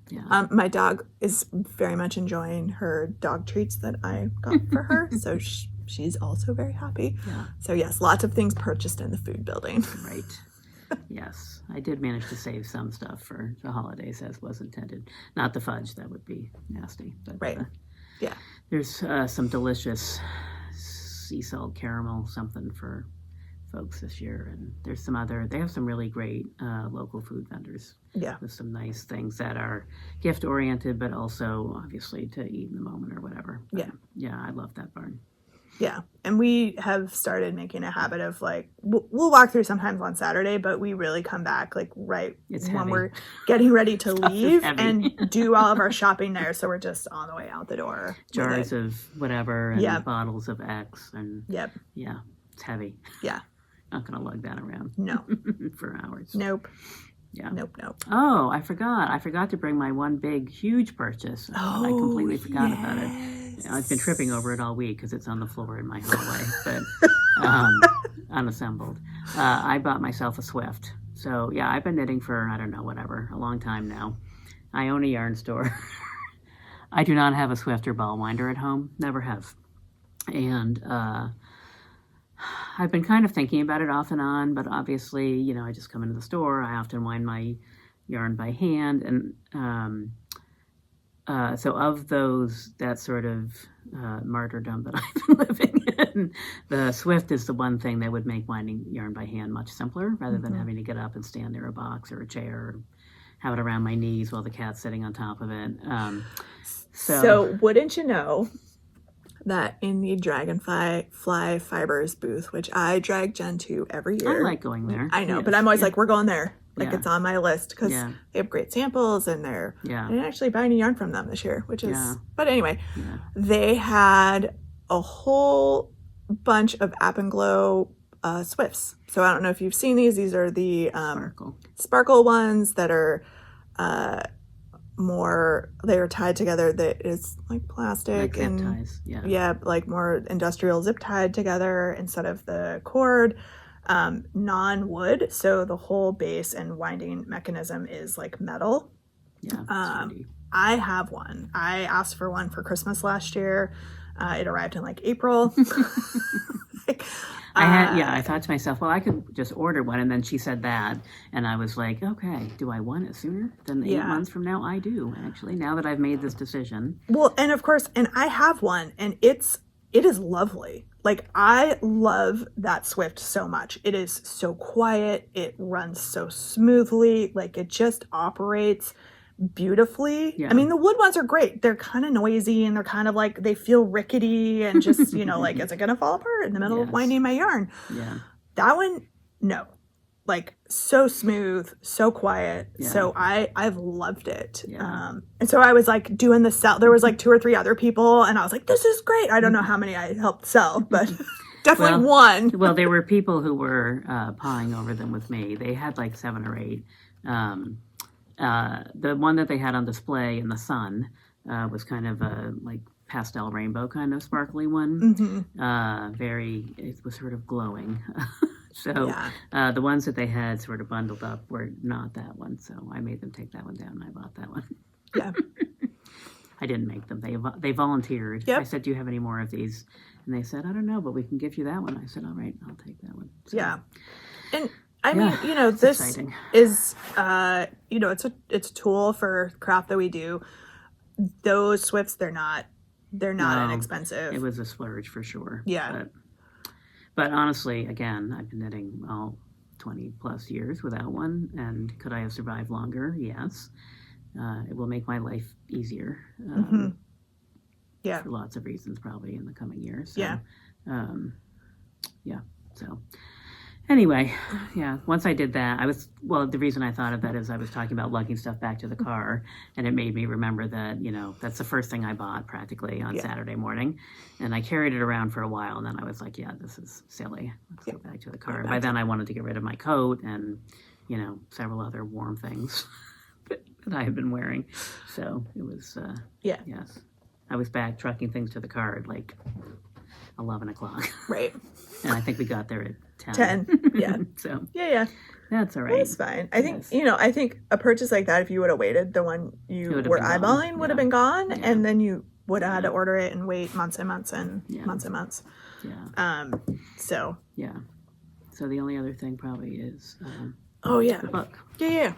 Yeah. My dog is very much enjoying her dog treats that I got for her, so she's also very happy. Yeah. So yes, lots of things purchased in the food building. Right. Yes, I did manage to save some stuff for the holidays as was intended. Not the fudge, that would be nasty. But, right. There's some delicious sea salt caramel something for folks this year, and there's they have some really great local food vendors with some nice things that are gift oriented, but also obviously to eat in the moment or whatever. But, I love that barn. Yeah, and we have started making a habit of like we'll walk through sometimes on Saturday, but we really come back like when we're getting ready to leave and do all of our shopping there, so we're just on the way out the door. Jars of whatever and bottles of X and it's heavy. Yeah. Not gonna lug that around. No. For hours. Nope. Yeah. Nope. Oh, I forgot to bring my one big, huge purchase. I completely forgot about it. I've been tripping over it all week because it's on the floor in my hallway, but unassembled. I bought myself a Swift. So, I've been knitting for, I don't know, a long time now. I own a yarn store. I do not have a Swift or ball winder at home. Never have. And I've been kind of thinking about it off and on, but obviously, I just come into the store. I often wind my yarn by hand. And so of those, that sort of martyrdom that I've been living in, the Swift is the one thing that would make winding yarn by hand much simpler rather than having to get up and stand near a box or a chair or have it around my knees while the cat's sitting on top of it. So wouldn't you know that in the Dragonfly Fibers booth, which I drag Jen to every year. I like going there. I know, but I'm always like, we're going there. Like it's on my list because they have great samples and I didn't actually buy any yarn from them this year, which is, but anyway, they had a whole bunch of App and Glow Swifts. So I don't know if you've seen these. These are the sparkle ones that are they are tied together, that is like plastic, like and zip ties. Like more industrial zip tied together instead of the cord. Non-wood, so the whole base and winding mechanism is like metal. I have one. I asked for one for Christmas last year. It arrived in like April. I thought to myself, well, I could just order one, and then she said that, and I was like, okay, do I want it sooner than 8 months from now? I do, actually, now that I've made this decision. Well, and of course, and I have one, and it is lovely. Like, I love that Swift so much. It is so quiet. It runs so smoothly. Like, it just operates beautifully. Yeah. I mean, the wood ones are great. They're kind of noisy, and they're kind of like, they feel rickety and just, like, is it going to fall apart in the middle of winding my yarn? Yeah. That one, no. Like, so smooth, so quiet. Yeah. So I've loved it. Yeah. And so I was like doing the sell. There was like 2 or 3 other people, and I was like, this is great. I don't know how many I helped sell, but definitely one. Well, there were people who were pawing over them with me. They had like 7 or 8. The one that they had on display in the sun was kind of a like pastel rainbow kind of sparkly one. It was sort of glowing. So the ones that they had sort of bundled up were not that one. So I made them take that one down and I bought that one. Yeah. I didn't make them. They volunteered. Yep. I said, do you have any more of these? And they said, I don't know, but we can give you that one. I said, all right, I'll take that one. So, yeah. And I mean, this exciting. is, it's a tool for craft that we do. Those Swifts, they're not inexpensive. It was a splurge for sure. Yeah. But honestly, again, I've been knitting all 20 plus years without one. And could I have survived longer? Yes. It will make my life easier. For lots of reasons, probably in the coming years. So, So anyway, once I did that, the reason I thought of that is I was talking about lugging stuff back to the car, and it made me remember that, that's the first thing I bought practically on Saturday morning. And I carried it around for a while, and then I was like, this is silly. Let's go back to the car. By then I wanted to get rid of my coat and, several other warm things that I had been wearing. So it was, yes. I was back trucking things to the car at like 11 o'clock. Right. And I think we got there at 10. 10, yeah. So yeah. That's all right. That's fine. I think, I think a purchase like that, if you would have waited, the one you were eyeballing would have been gone, and then you would have had to order it and wait months and months and months and months. Yeah. So. Yeah. So the only other thing probably is the book. Yeah.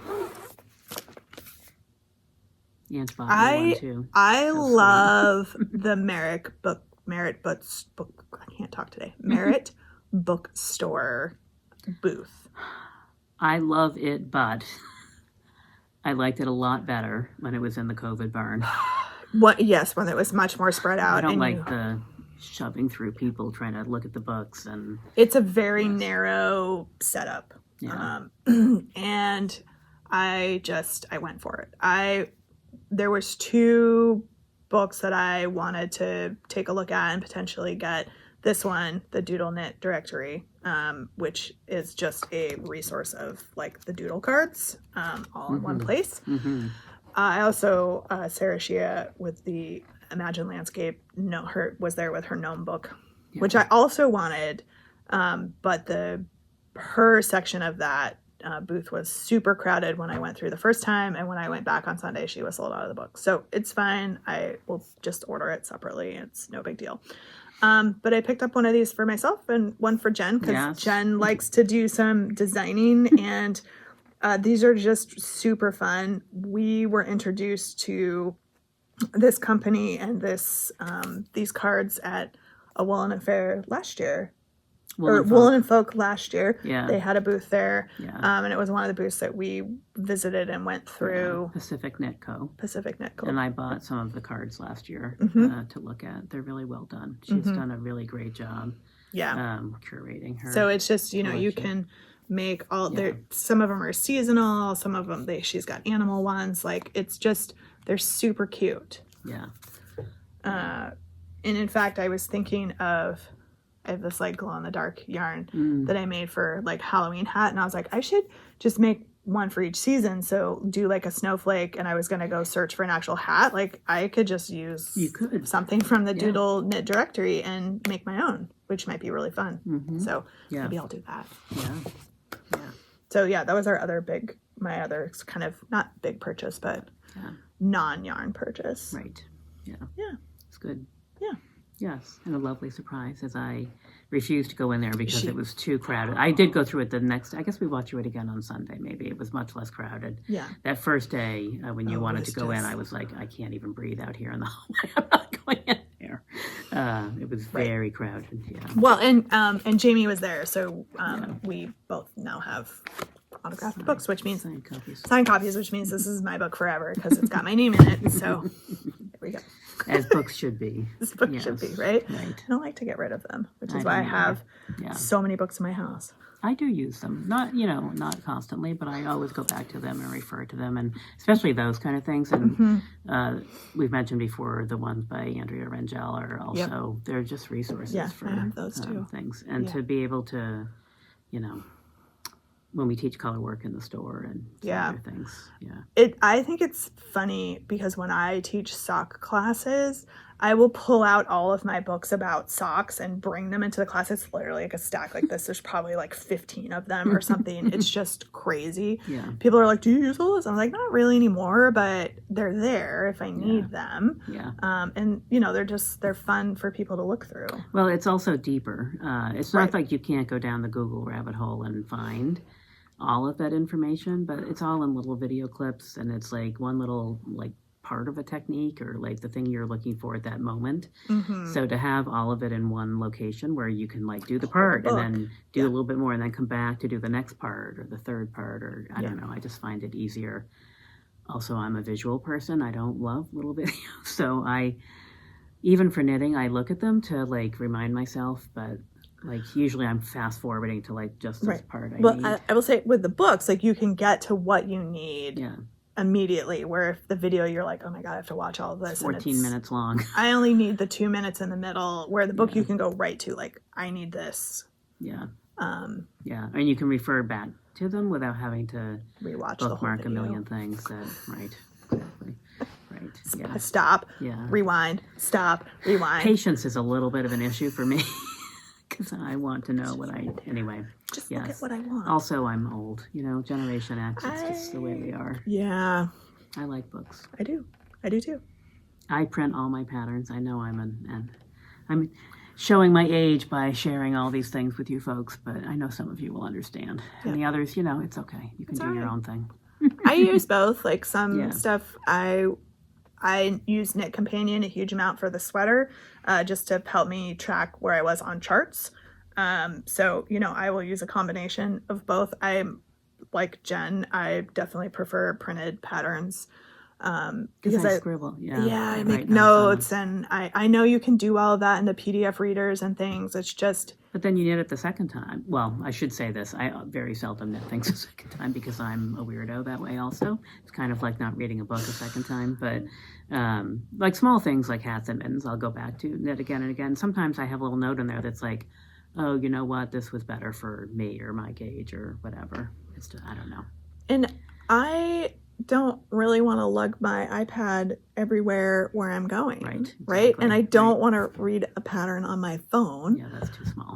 Aunt bought me one too. I love the Merritt book. I can't talk today. Merritt bookstore booth. I love it, but I liked it a lot better when it was in the COVID barn. When it was much more spread out. I don't like the shoving through people trying to look at the books, and it's a very narrow setup. Yeah. And I went for it. There was 2 books that I wanted to take a look at and potentially get. This one, the Doodle Knit Directory, which is just a resource of like the doodle cards all in one place. I also, Sarah Shea with the Imagine Landscape, was there with her gnome book, which I also wanted, but her section of that booth was super crowded when I went through the first time, and when I went back on Sunday, she was sold out of the book. So it's fine. I will just order it separately. It's no big deal. But I picked up one of these for myself and one for Jen, because Jen likes to do some designing, and these are just super fun. We were introduced to this company and these cards at a Woolen Affair last year. Woolen and Folk last year. Yeah. They had a booth there. Yeah. And it was one of the booths that we visited and went through. Pacific Knit Co. And I bought some of the cards last year to look at. They're really well done. She's done a really great job. Curating her. So it's just, you can make all some of them are seasonal, some of them she's got animal ones. Like, it's just, they're super cute. Yeah. And in fact, I was thinking of, I have this like glow in the dark yarn that I made for like Halloween hat, and I was like, I should just make one for each season. So do like a snowflake, and I was gonna go search for an actual hat. Like, I could just use something from the Doodle Knit Directory and make my own, which might be really fun. So maybe I'll do that. Yeah. So that was my other kind of not big purchase, but non-yarn purchase. Right. Yeah. Yeah. It's good. Yeah. Yes, and a lovely surprise, as I refused to go in there because it was too crowded. I did go through it I guess we walked through it again on Sunday, maybe. It was much less crowded. Yeah. That first day, when you wanted to go in, I was like, I can't even breathe out here in the hallway. I'm not going in there. It was very crowded, Well, and Jamie was there, so we both now have autographed books, which means signed copies, which means this is my book forever because it's got my name in it. So there we go. As books should be. As books should be, right? I don't like to get rid of them, which is why I have so many books in my house. I do use them, not constantly, but I always go back to them and refer to them, and especially those kind of things. And we've mentioned before the ones by Andrea Rangel are also they're just resources for I have those too. things, and to be able to, when we teach color work in the store and some Yeah. other things. Yeah. I think it's funny because when I teach sock classes, I will pull out all of my books about socks and bring them into the class. It's literally like a stack like this. There's probably like 15 of them or something. It's just crazy. Yeah. People are like, do you use all this? I'm like, not really anymore, but they're there if I need them. Yeah. And, they're fun for people to look through. Well, it's also deeper. It's not Right. like you can't go down the Google rabbit hole and find all of that information, but it's all in little video clips, and it's like one little like part of a technique or like the thing you're looking for at that moment. Mm-hmm. So to have all of it in one location where you can like do the part and then do a little bit more and then come back to do the next part or the third part, or I don't know, I just find it easier. Also, I'm a visual person. I don't love little videos. So even for knitting, I look at them to like remind myself, but like usually I'm fast forwarding to like just this part I need. I will say with the books, like you can get to what you need immediately, where if the video you're like, oh my god, I have to watch all of this. It's 14 minutes long. I only need the 2 minutes in the middle, where the book you can go right to, like, I need this. Yeah. Yeah, and you can refer back to them without having to rewatch the whole bookmark a video. million things. Right. Exactly. Right. Yeah. Stop. Yeah. Rewind. Stop. Rewind. Patience is a little bit of an issue for me because I want to know what anyway. Just look at what I want. Also, I'm old. Generation X. It's just the way we are. Yeah. I like books. I do too. I print all my patterns. I know I'm showing my age by sharing all these things with you folks, but I know some of you will understand. Yeah. And the others, it's okay. You can do your own thing. I use both. Like some stuff, I use Knit Companion a huge amount for the sweater, just to help me track where I was on charts. So, I will use a combination of both. I'm like Jen. I definitely prefer printed patterns. Because I scribble. I make notes, and I know you can do all of that in the PDF readers and things. It's just... But then you knit it the second time. Well, I should say this. I very seldom knit things a second time because I'm a weirdo that way also. It's kind of like not reading a book a second time. But like small things like hats and mittens, I'll go back to knit again and again. Sometimes I have a little note in there that's like, oh, you know what? This was better for me or my gauge or whatever. It's just, I don't know. And I don't really want to lug my iPad everywhere where I'm going. Right? And I don't want to read a pattern on my phone. Yeah, that's too small.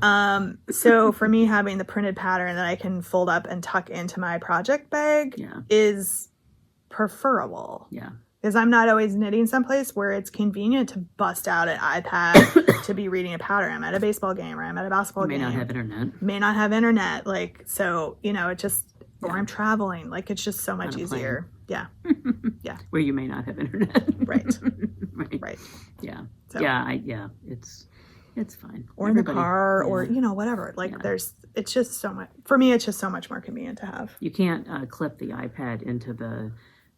So for me, having the printed pattern that I can fold up and tuck into my project bag is preferable. Yeah. Because I'm not always knitting someplace where it's convenient to bust out an iPad to be reading a pattern. I'm at a baseball game or I'm at a basketball game. May not have internet. May not have internet. Like, so, it just... Or I'm traveling. Like, it's just so much easier. Yeah. Yeah. Where you may not have internet. Right. Right. Yeah. So. It's fine. Or in the car or, whatever. Like, it's just so much, for me, it's just so much more convenient to have. You can't clip the iPad into the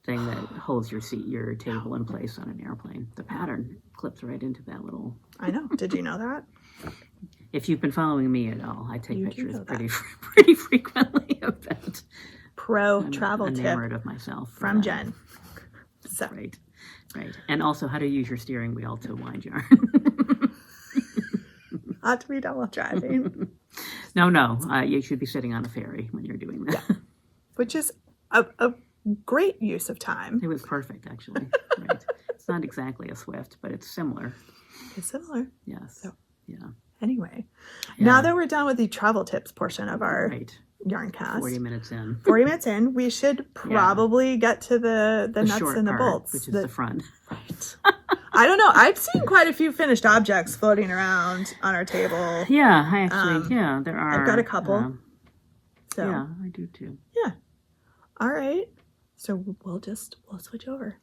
thing that holds your table in place on an airplane. The pattern clips right into that little... I know. Did you know that? If you've been following me at all, I take pictures pretty frequently of that. Travel tip. Enamored of myself. From Jen. So. Right. And also how to use your steering wheel to wind yarn. Not to be double driving. No. You should be sitting on a ferry when you're doing that. Yeah. Which is a great use of time. It was perfect, actually. Right. It's not exactly a Swift, but it's similar. It's similar. Yes. So. Yeah. Anyway, now that we're done with the travel tips portion of our yarn cast, 40 minutes in, we should probably get to the nuts and the bolts, which is the front. Right. I don't know. I've seen quite a few finished objects floating around on our table. Yeah, I actually, there are. I've got a couple. Yeah, I do too. Yeah. All right. So we'll switch over.